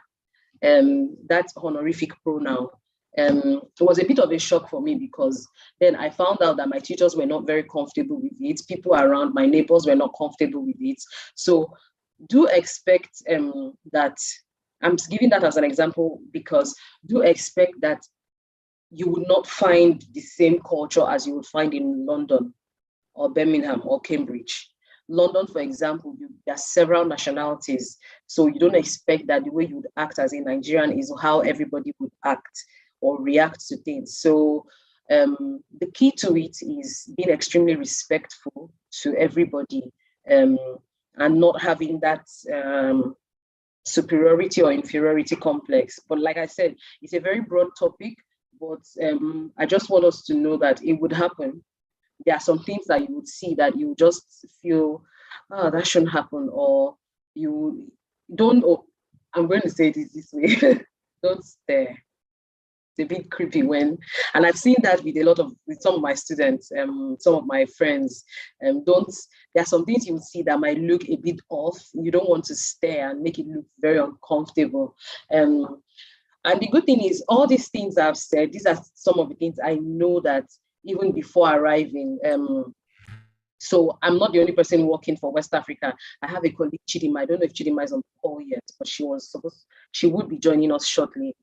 That's honorific pronoun. It was a bit of a shock for me because then I found out that my teachers were not very comfortable with it. People around, my neighbors were not comfortable with it. So do expect that, I'm giving that as an example because do expect that you would not find the same culture as you would find in London or Birmingham or Cambridge. London, for example, there are several nationalities. So you don't expect that the way you would act as a Nigerian is how everybody would act or react to things. So the key to it is being extremely respectful to everybody and not having that superiority or inferiority complex. But like I said, it's a very broad topic, but I just want us to know that it would happen. There are some things that you would see that you just feel, oh, that shouldn't happen, or you don't, I'm going to say this way, don't stare. It's a bit creepy and I've seen that with some of my students, some of my friends. There are some things you will see that might look a bit off. You don't want to stare and make it look very uncomfortable. And the good thing is, all these things I've said, these are some of the things I know that even before arriving. So I'm not the only person working for West Africa. I have a colleague, Chidima. I don't know if Chidima is on the call yet, but she would be joining us shortly.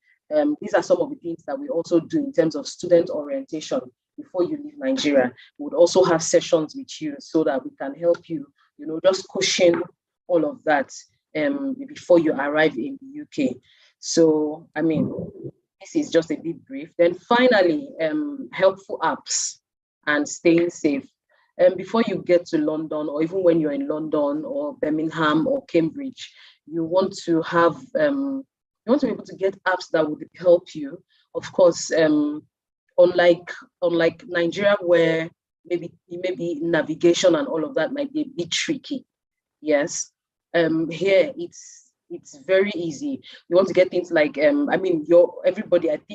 These are some of the things that we also do in terms of student orientation before you leave Nigeria. We would also have sessions with you so that we can help you, just cushion all of that before you arrive in the UK. So, this is just a bit brief. Then finally, helpful apps and staying safe. Before you get to London, or even when you're in London or Birmingham or Cambridge, you want to have you want to be able to get apps that would help you. Of course, unlike Nigeria, where maybe navigation and all of that might be a bit tricky. Yes, here it's very easy. You want to get things like I think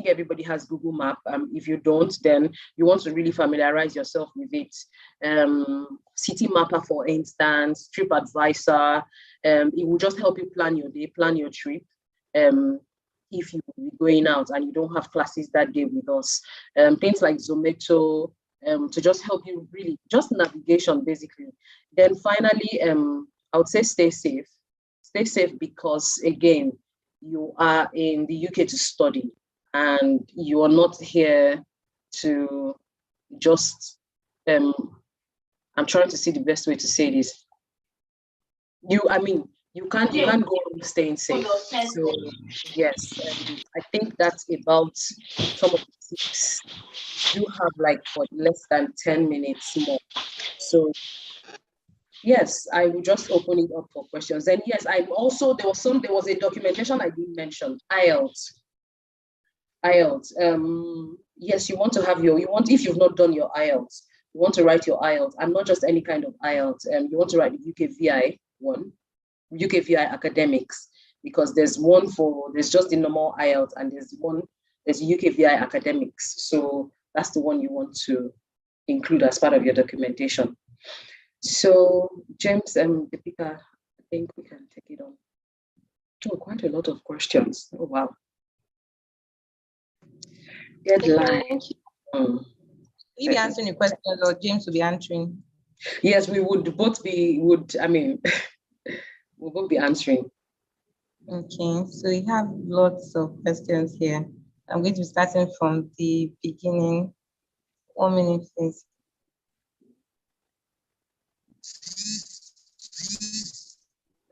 everybody has Google Map. If you don't, then you want to really familiarize yourself with it. City Mapper, for instance, TripAdvisor. It will just help you plan your day, plan your trip. If you will be going out and you don't have classes that day with us, things like Zomato, to just help you really, just navigation basically. Then finally, I would say stay safe. Stay safe because, again, you are in the UK to study and you are not here to just, I'm trying to see the best way to say this. You can't go on staying safe. So yes, I think that's about some of the tips. Do have like for less than 10 minutes more. So yes, I will just open it up for questions. And yes, I'm also there was a documentation I didn't mention, IELTS. Yes, you want to have if you've not done your IELTS, you want to write your IELTS, and not just any kind of IELTS. You want to write the UKVI one, UKVI academics, because there's just the normal IELTS, and there's UKVI academics. So that's the one you want to include as part of your documentation. So James and Deepika, I think we can take it on. Oh, quite a lot of questions. Oh wow. Deadline. Will you be answering the questions, or James will be answering? Yes, we would both be, we'll both be answering. Okay, so we have lots of questions here. I'm going to be starting from the beginning. 1 minute, please.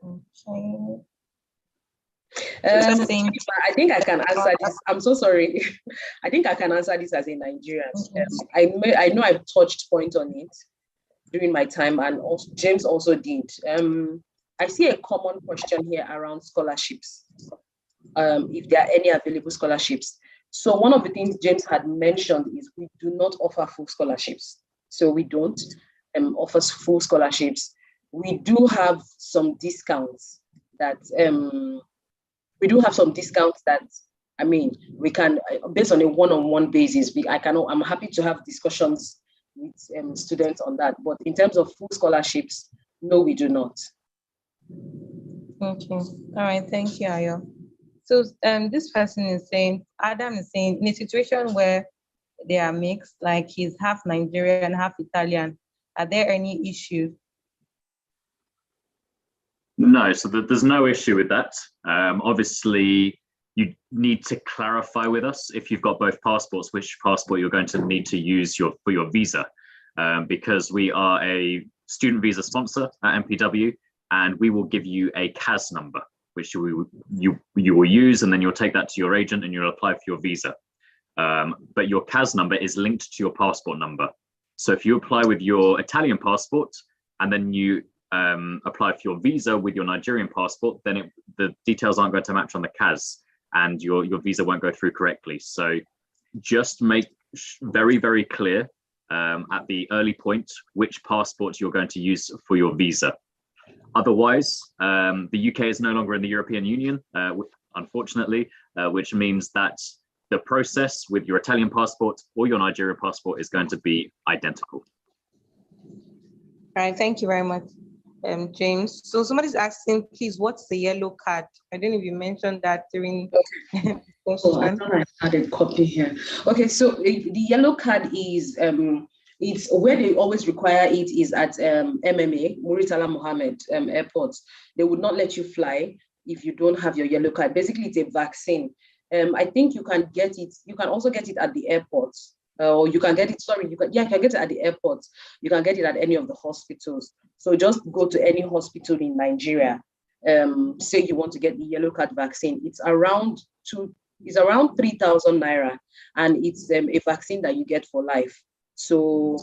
Okay. I think I can answer this. I'm so sorry. I think I can answer this as a Nigerian. Okay. I know I've touched point on it during my time, and also James also did. I see a common question here around scholarships. If there are any available scholarships. So one of the things James had mentioned is we do not offer full scholarships. So we don't offer full scholarships. We do have some discounts that we can, based on a one-on-one basis, I'm happy to have discussions with students on that. But in terms of full scholarships, no, we do not. Okay. All right. Thank you, Ayo. So this person is saying, Adam is saying, in a situation where they are mixed, like he's half Nigerian, half Italian, are there any issues? No, so there's no issue with that. Obviously, you need to clarify with us if you've got both passports, which passport you're going to need to use for your visa, because we are a student visa sponsor at MPW, and we will give you a CAS number, which you will use, and then you'll take that to your agent and you'll apply for your visa. But your CAS number is linked to your passport number. So if you apply with your Italian passport and then you apply for your visa with your Nigerian passport, then the details aren't going to match on the CAS, and your visa won't go through correctly. So just make very, very clear at the early point which passport you're going to use for your visa. Otherwise, the UK is no longer in the European Union, unfortunately, which means that the process with your Italian passport or your Nigerian passport is going to be identical. All right, thank you very much, James. So somebody's asking, please, what's the yellow card? I don't know if you mentioned that during the Oh, I thought I had a copy here. Okay, so the yellow card is, it's where they always require it is at MMA, Muritala Mohammed Airport. They would not let you fly if you don't have your yellow card. Basically, it's a vaccine. I think you can get it. You can also get it at the airport, or you can get it. Sorry, you can get it at the airport. You can get it at any of the hospitals. So just go to any hospital in Nigeria. Say you want to get the yellow card vaccine. It's around 3,000 naira, and it's a vaccine that you get for life. So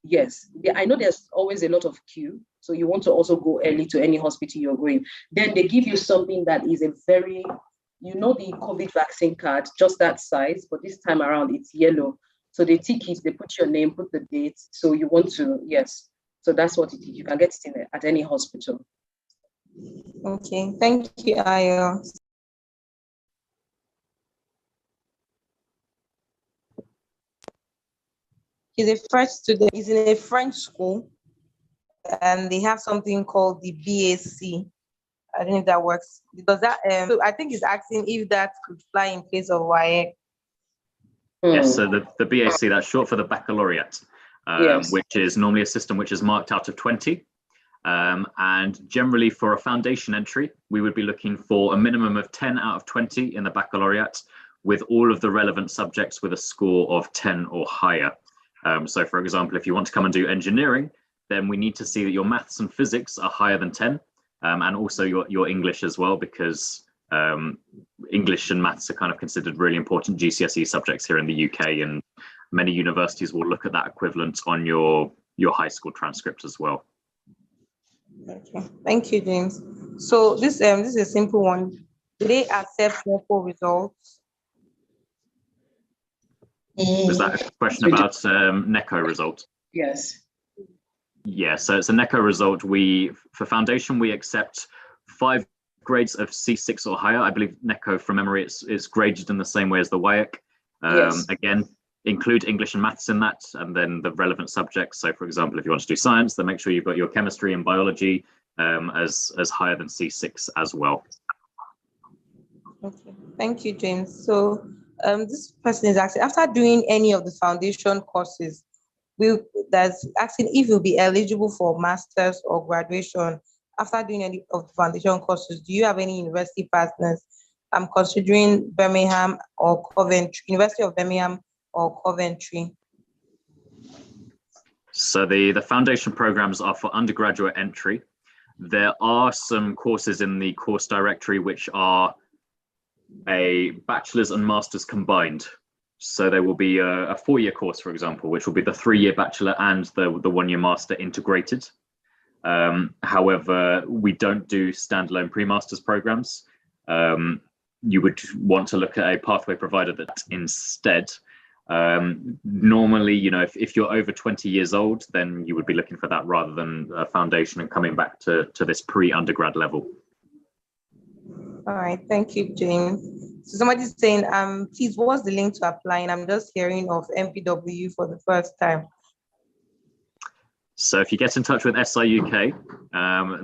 yes, I know there's always a lot of queue. So you want to also go early to any hospital you're going. Then they give you something that is a very, the COVID vaccine card, just that size, but this time around it's yellow. So they tick it, they put your name, put the date. So you want to, yes. So that's what it is. You can get it at any hospital. Okay, thank you, Ayo. He's a French student. He's in a French school, and they have something called the BAC. I don't know if that works. Does that? So I think he's asking if that could fly in place of WAEC. Yes, so the BAC, that's short for the baccalaureate, yes, which is normally a system which is marked out of 20. And generally for a foundation entry, we would be looking for a minimum of 10 out of 20 in the baccalaureate, with all of the relevant subjects with a score of 10 or higher. So for example, if you want to come and do engineering, then we need to see that your maths and physics are higher than 10, and also your English as well, because English and maths are kind of considered really important GCSE subjects here in the UK, and many universities will look at that equivalent on your high school transcript as well. Okay, thank you, James. So this is a simple one. Do they accept NECO results? Is that a question about NECO result? Yes. Yeah, so it's a NECO result. For foundation, we accept 5 grades of C6 or higher. I believe NECO, from memory, it's graded in the same way as the WAEC. Yes. Again, include English and maths in that, and then the relevant subjects. So for example, if you want to do science, then make sure you've got your chemistry and biology as higher than C6 as well. Okay, thank you, James. So this person is asking, after doing any of the foundation courses, that's asking if you'll be eligible for master's or graduation after doing any of the foundation courses. Do you have any university partners? I'm considering Birmingham or Coventry, University of Birmingham or Coventry. So the foundation programs are for undergraduate entry. There are some courses in the course directory which are a bachelor's and master's combined. So there will be a 4-year course, for example, which will be the 3-year bachelor and the 1-year master integrated. However, we don't do standalone pre-masters programs. You would want to look at a pathway provider that instead. Normally, you know, if you're over 20 years old, then you would be looking for that rather than a foundation and coming back to this pre-undergrad level. All right, thank you, James. So somebody's saying, please, what's the link to applying? I'm just hearing of MPW for the first time. So if you get in touch with SI UK,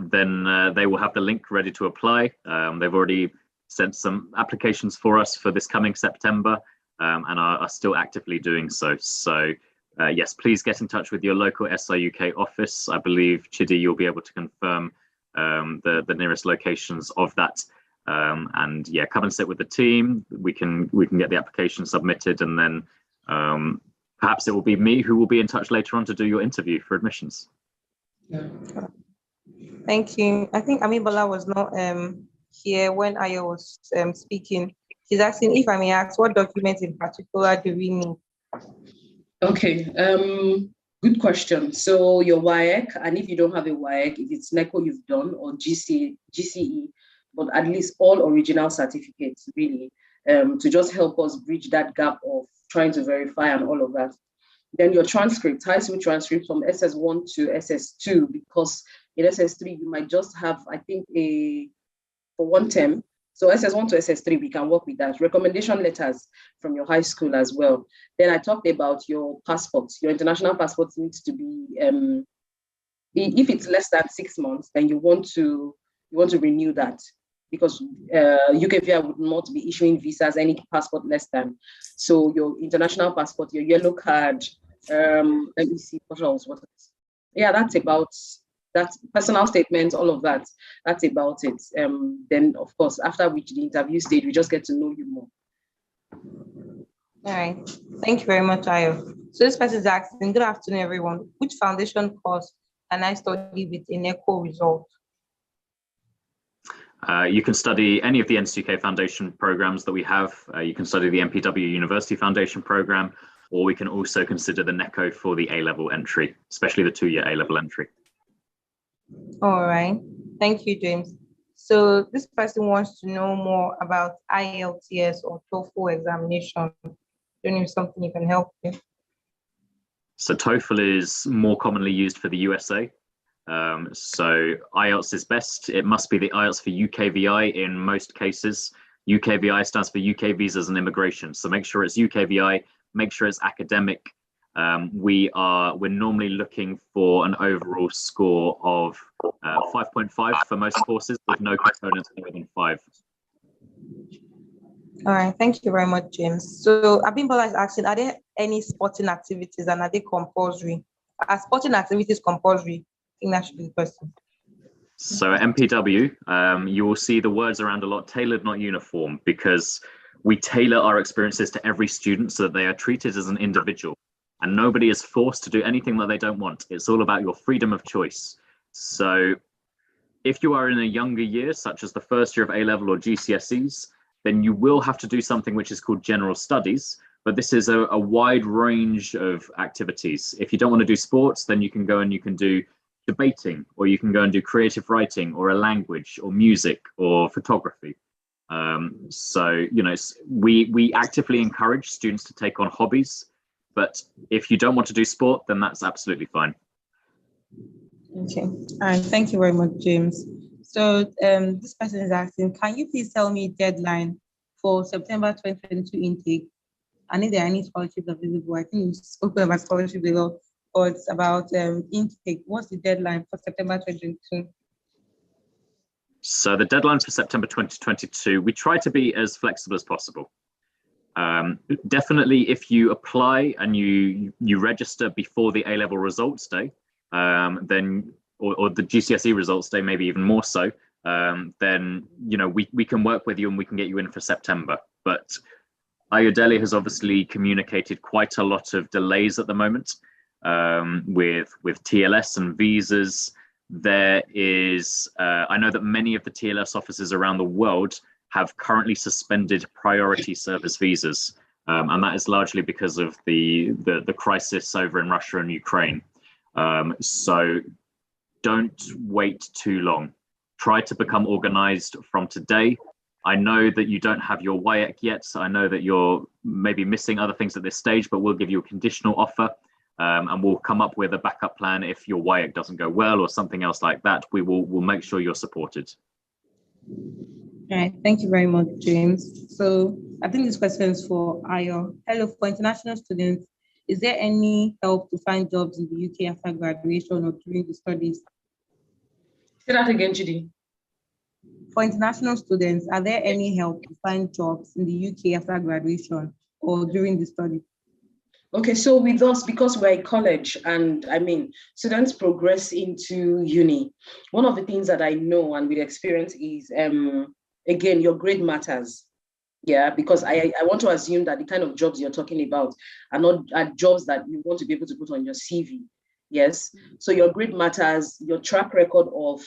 then they will have the link ready to apply. They've already sent some applications for us for this coming September, and are still actively doing so. So yes, please get in touch with your local SI UK office. I believe, Chidi, you'll be able to confirm the nearest locations of that. And yeah, come and sit with the team. We can get the application submitted, and then perhaps it will be me who will be in touch later on to do your interview for admissions. Yeah. Thank you. I think Amibola was not here when Ayo was speaking. She's asking if I may ask, what documents in particular do we need? Okay, good question. So your WAEC, and if you don't have a WAEC, if it's NECO you've done, or GCE, but at least all original certificates, really, to just help us bridge that gap of trying to verify and all of that. Then your transcript, high school transcript from SS1 to SS2, because in SS3, you might just have, I think, for one term. So SS1 to SS3, we can work with that. Recommendation letters from your high school as well. Then I talked about your passports. Your international passport needs to be, if it's less than 6 months, then you want to renew that, because UKVI would not be issuing visas any passport less than. So your international passport, your yellow card, let me see what else. Yeah, that's about that. Personal statements, all of that. That's about it. Then of course, after which the interview stage, we just get to know you more. All right. Thank you very much, Ayo. So this person is asking, good afternoon, everyone. Which foundation course can I study with a NECO result? You can study any of the NCUK Foundation programs that we have. You can study the MPW University Foundation program, or we can also consider the NECO for the A-level entry, especially the 2-year A-level entry. All right. Thank you, James. So this person wants to know more about IELTS or TOEFL examination. Don't know if something you can help with. So TOEFL is more commonly used for the USA. So IELTS is best. It must be the IELTS for UKVI in most cases. UKVI stands for UK Visas and Immigration. So make sure it's UKVI, make sure it's academic. We're normally looking for an overall score of 5.5 for most courses, with no components more than 5. All right, thank you very much, James. So Abimbola is asking, are there any sporting activities and are they compulsory? Are sporting activities compulsory? I think that should be the question. So at MPW, you will see the words around a lot, tailored, not uniform, because we tailor our experiences to every student so that they are treated as an individual, and nobody is forced to do anything that they don't want. It's all about your freedom of choice. So if you are in a younger year, such as the first year of A-level or GCSEs, then you will have to do something which is called general studies, but this is a wide range of activities. If you don't want to do sports, then you can go and you can do debating, or you can go and do creative writing, or a language, or music, or photography. So, you know, we actively encourage students to take on hobbies, but if you don't want to do sport, then that's absolutely fine. Okay, all right, thank you very much, James. So this person is asking, can you please tell me deadline for September 2022 intake? And if there are any scholarships available? I think we spoke about scholarship below, but about intake. What's the deadline for September 2022? So the deadline for September 2022, we try to be as flexible as possible. Definitely, if you apply and you register before the A-level results day, then or the GCSE results day, maybe even more so, then you know we can work with you and we can get you in for September. But Ayodele has obviously communicated quite a lot of delays at the moment with TLS and visas. There is, I know that many of the TLS offices around the world have currently suspended priority service visas, and that is largely because of the crisis over in Russia and Ukraine. So don't wait too long. Try to become organized from today. I know that you don't have your WAEC yet, so I know that you're maybe missing other things at this stage, but we'll give you a conditional offer. And we'll come up with a backup plan if your WAEC doesn't go well or something else like that. We'll make sure you're supported. All right, thank you very much, James. So I think this question is for Ayo. Hello, for international students, is there any help to find jobs in the UK after graduation or during the studies? Say that again, Judy. For international students, are there any help to find jobs in the UK after graduation or during the studies? Okay, so with us, because we're in college, and I mean, students progress into uni. One of the things that I know and with experience is, again, your grade matters. Yeah, because I want to assume that the kind of jobs you're talking about are jobs that you want to be able to put on your CV. Yes, so your grade matters, your track record of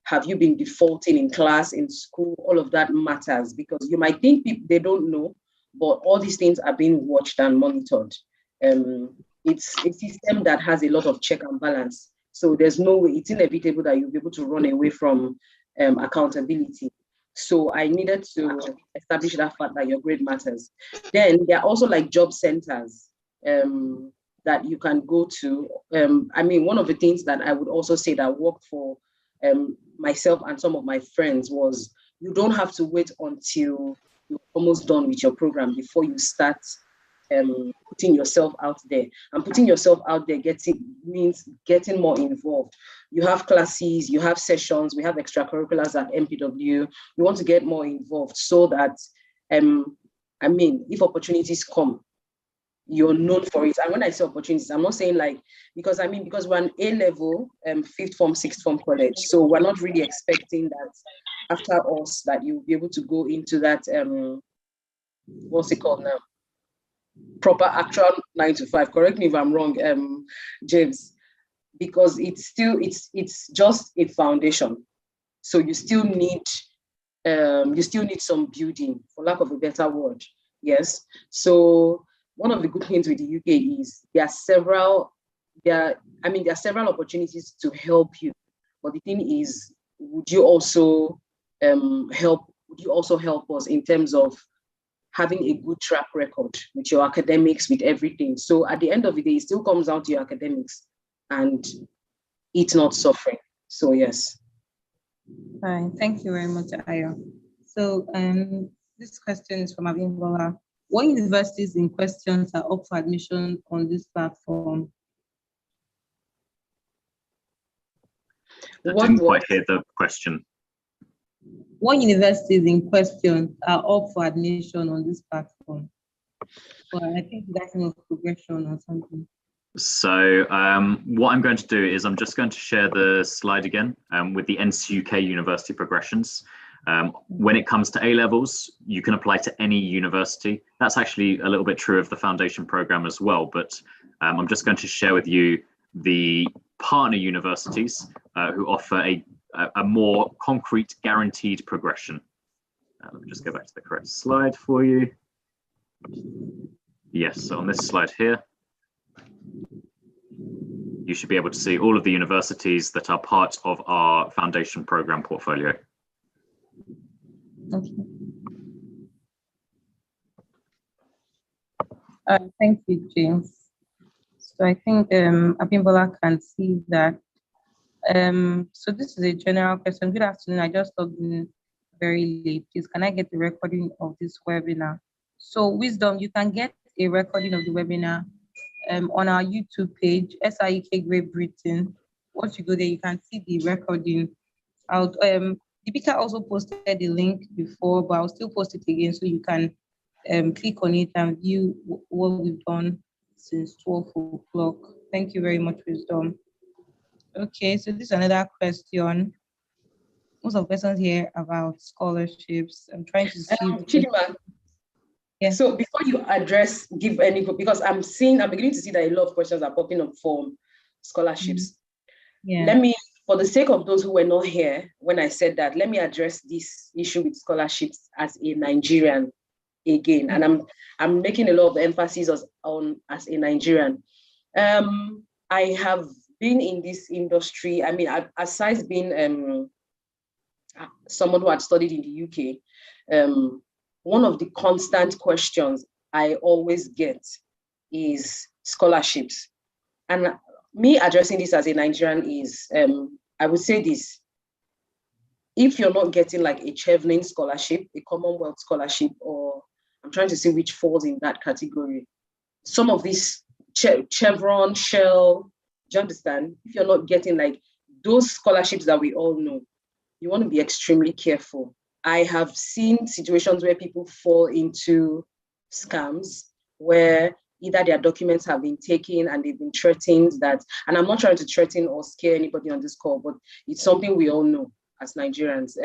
have you been defaulting in class, in school, all of that matters, because you might think they don't know, but all these things are being watched and monitored. It's a system that has a lot of check and balance. So there's no way, it's inevitable that you'll be able to run away from accountability. So I needed to establish that fact that your grade matters. Then there are also like job centers that you can go to. I mean, one of the things that I would also say that worked for myself and some of my friends was you don't have to wait until you're almost done with your program before you start putting yourself out there. And putting yourself out there means getting more involved. You have classes, you have sessions, we have extracurriculars at MPW. You want to get more involved so that, I mean, if opportunities come, you're known for it. And when I say opportunities, I'm not saying like, because we're an A-level, fifth form, sixth form college. So we're not really expecting that after us that you'll be able to go into that, what's it called now? Proper actual 9 to 5. Correct me if I'm wrong, James, because it's just a foundation. So you still need some building, for lack of a better word. Yes. So one of the good things with the UK is there are several opportunities to help you. But the thing is, would you also help us in terms of having a good track record with your academics, with everything? So at the end of the day, it still comes down to your academics and it's not suffering. So yes. Fine. Thank you very much, Ayo. So this question is from Abimbola. What universities in questions are up for admission on this platform? I didn't quite hear the question. What universities in question are up for admission on this platform? Well, I think that's no progression or something. So what I'm going to do is I'm just going to share the slide again with the NCUK university progressions. When it comes to A-levels, you can apply to any university. That's actually a little bit true of the foundation program as well, but I'm just going to share with you the partner universities who offer a more concrete guaranteed progression. Let me just go back to the correct slide for you. Yes, so on this slide here, you should be able to see all of the universities that are part of our foundation program portfolio. Okay. Thank you, James. So I think Abimbola can see that. So this is a general question. Good afternoon. I just logged in very late. Please, can I get the recording of this webinar? So Wisdom, you can get a recording of the webinar on our YouTube page, SIEK Great Britain. Once you go there, you can see the recording out. Deepika also posted the link before, but I'll still post it again so you can click on it and view what we've done since 12 o'clock. Thank you very much, Wisdom. Okay, so this is another question. Most of the questions here about scholarships. I'm trying to see. Chidima, yeah. So before you give any, because I'm beginning to see that a lot of questions are popping up for scholarships. Yeah. For the sake of those who were not here when I said that, let me address this issue with scholarships as a Nigerian again. And I'm making a lot of emphasis on as a Nigerian. I have been in this industry. I mean, aside being someone who had studied in the UK, one of the constant questions I always get is scholarships. And me addressing this as a Nigerian is, I would say this: if you're not getting like a Chevening scholarship, a Commonwealth scholarship, or I'm trying to see which falls in that category, some of these Chevron, Shell, do you understand? If you're not getting like those scholarships that we all know, you want to be extremely careful. I have seen situations where people fall into scams where either their documents have been taken and they've been threatened that, and I'm not trying to threaten or scare anybody on this call, but it's something we all know as Nigerians,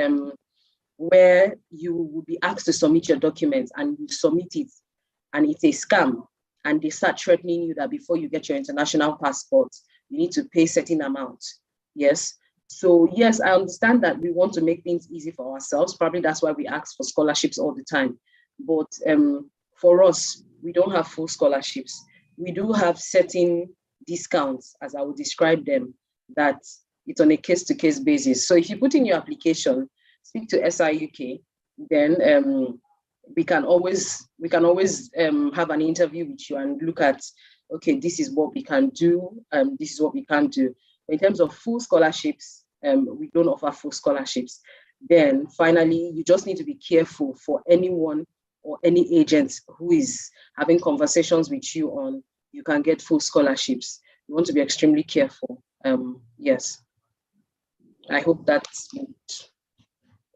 where you will be asked to submit your documents and you submit it and it's a scam, and they start threatening you that before you get your international passport, you need to pay a certain amount. Yes. So yes, I understand that we want to make things easy for ourselves. Probably that's why we ask for scholarships all the time. But for us, we don't have full scholarships. We do have certain discounts, as I would describe them, that it's on a case-to-case basis. So if you put in your application, speak to SIUK, then we can always have an interview with you and look at, okay, this is what we can do, this is what we can't do. In terms of full scholarships, we don't offer full scholarships. Then finally, you just need to be careful for anyone or any agent who is having conversations with you on, you can get full scholarships. You want to be extremely careful. Yes. I hope that would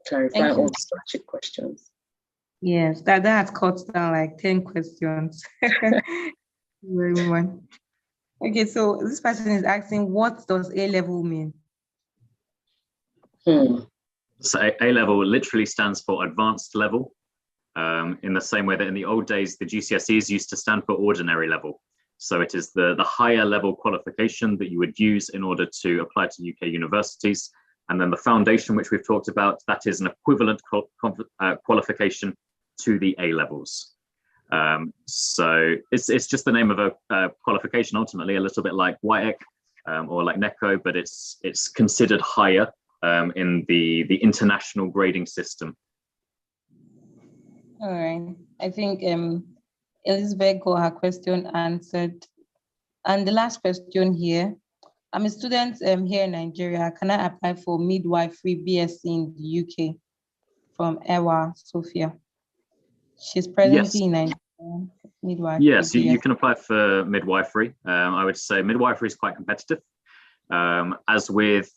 clarify all the scholarship questions. Yes, that has cut down like 10 questions. Very much. Okay, so this person is asking, what does A-level mean? So A-level literally stands for advanced level, in the same way that in the old days, the GCSEs used to stand for ordinary level. So it is the higher level qualification that you would use in order to apply to UK universities. And then the foundation, which we've talked about, that is an equivalent qualification to the A-levels. So it's just the name of a qualification, ultimately, a little bit like WAEC or like NECO, but it's considered higher in the international grading system. All right. I think Elizabeth got her question answered. And the last question here, I'm a student here in Nigeria. Can I apply for midwifery BSc in the UK? From Ewa Sophia. She's presently in Nigeria. Midwifery. Yes, you can apply for midwifery. I would say midwifery is quite competitive. As with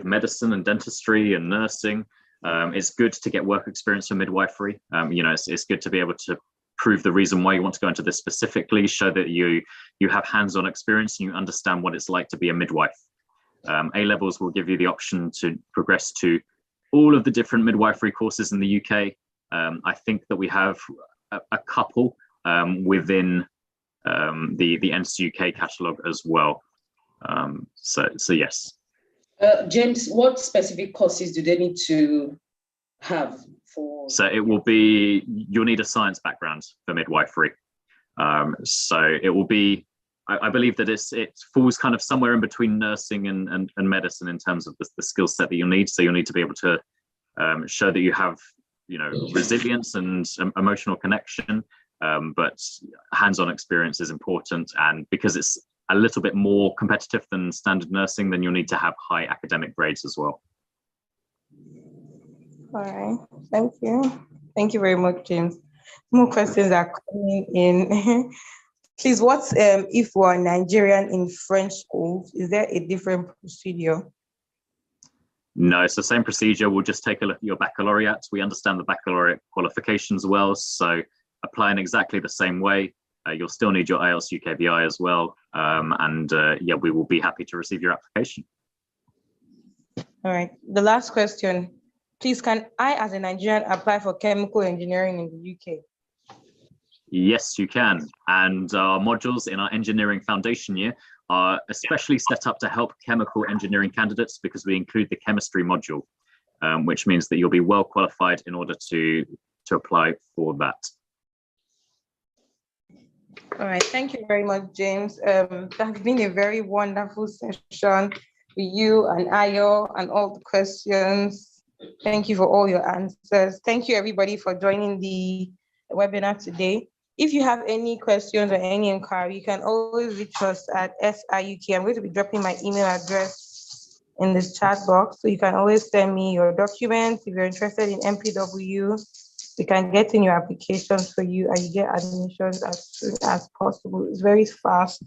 medicine and dentistry and nursing, it's good to get work experience for midwifery. It's good to be able to prove the reason why you want to go into this specifically, show that you have hands-on experience and you understand what it's like to be a midwife. A-levels will give you the option to progress to all of the different midwifery courses in the UK. I think that we have a couple within the NS UK catalogue as well. So yes. James, what specific courses do they need to have for? So it will be, you'll need a science background for midwifery. So it will be, I believe that it falls kind of somewhere in between nursing and medicine in terms of the skill set that you'll need. So you'll need to be able to show that you have, resilience and emotional connection, but hands-on experience is important. And because it's a little bit more competitive than standard nursing, then you'll need to have high academic grades as well. All right, thank you. Thank you very much, James. More questions are coming in. Please, what's if we're Nigerian in French schools, is there a different procedure? No, it's the same procedure. We'll just take a look at your baccalaureate. We understand the baccalaureate qualifications well, so applying exactly the same way. You'll still need your IELTS UKVI as well. Yeah, we will be happy to receive your application. All right, the last question. Please, can I, as a Nigerian, apply for chemical engineering in the UK? Yes, you can. And our modules in our engineering foundation year are especially set up to help chemical engineering candidates because we include the chemistry module, which means that you'll be well qualified in order to apply for that. All right, thank you very much, James. That's been a very wonderful session with you and Ayo and all the questions. Thank you for all your answers. Thank you, everybody, for joining the webinar today. If you have any questions or any inquiry, you can always reach us at SIUK. I'm going to be dropping my email address in this chat box, so you can always send me your documents. If you're interested in MPW, we can get in your applications for you and you get admissions as soon as possible. It's very fast,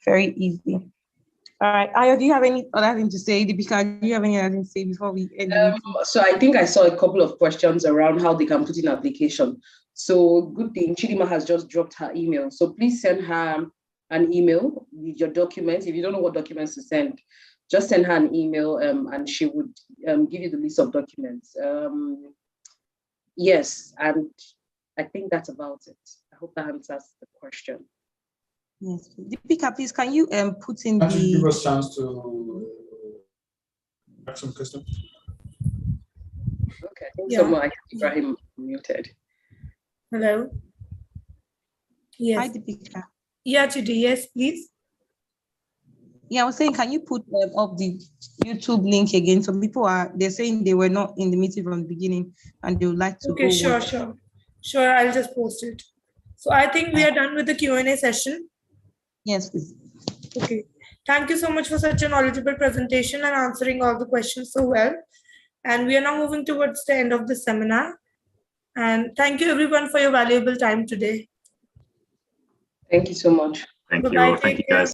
very easy. All right, Ayo, do you have any other thing to say? Deepika, do you have any other thing to say before we end? So I think I saw a couple of questions around how they can put in application. So good thing, Chidima has just dropped her email. So please send her an email with your documents. If you don't know what documents to send, just send her an email and she would give you the list of documents. Yes, and I think that's about it. I hope that answers the question. Yes, Deepika, please, can you put in Can't you give the... us a chance to ask some questions? Okay, I think Yeah. someone, Ibrahim muted. Hello. Yes. Hi, Deepika. Yeah, Chidi, yes, please. Yeah, I was saying, can you put up the YouTube link again? Some people they're saying they were not in the meeting from the beginning and they would like to Okay, go sure, watch. sure. I'll just post it. So I think we are done with the Q&A session. Yes, please. Okay. Thank you so much for such a knowledgeable presentation and answering all the questions so well. And we are now moving towards the end of the seminar. And thank you everyone for your valuable time today. Thank you so much. Thank you Bye-bye. all. Thank you Take care. guys.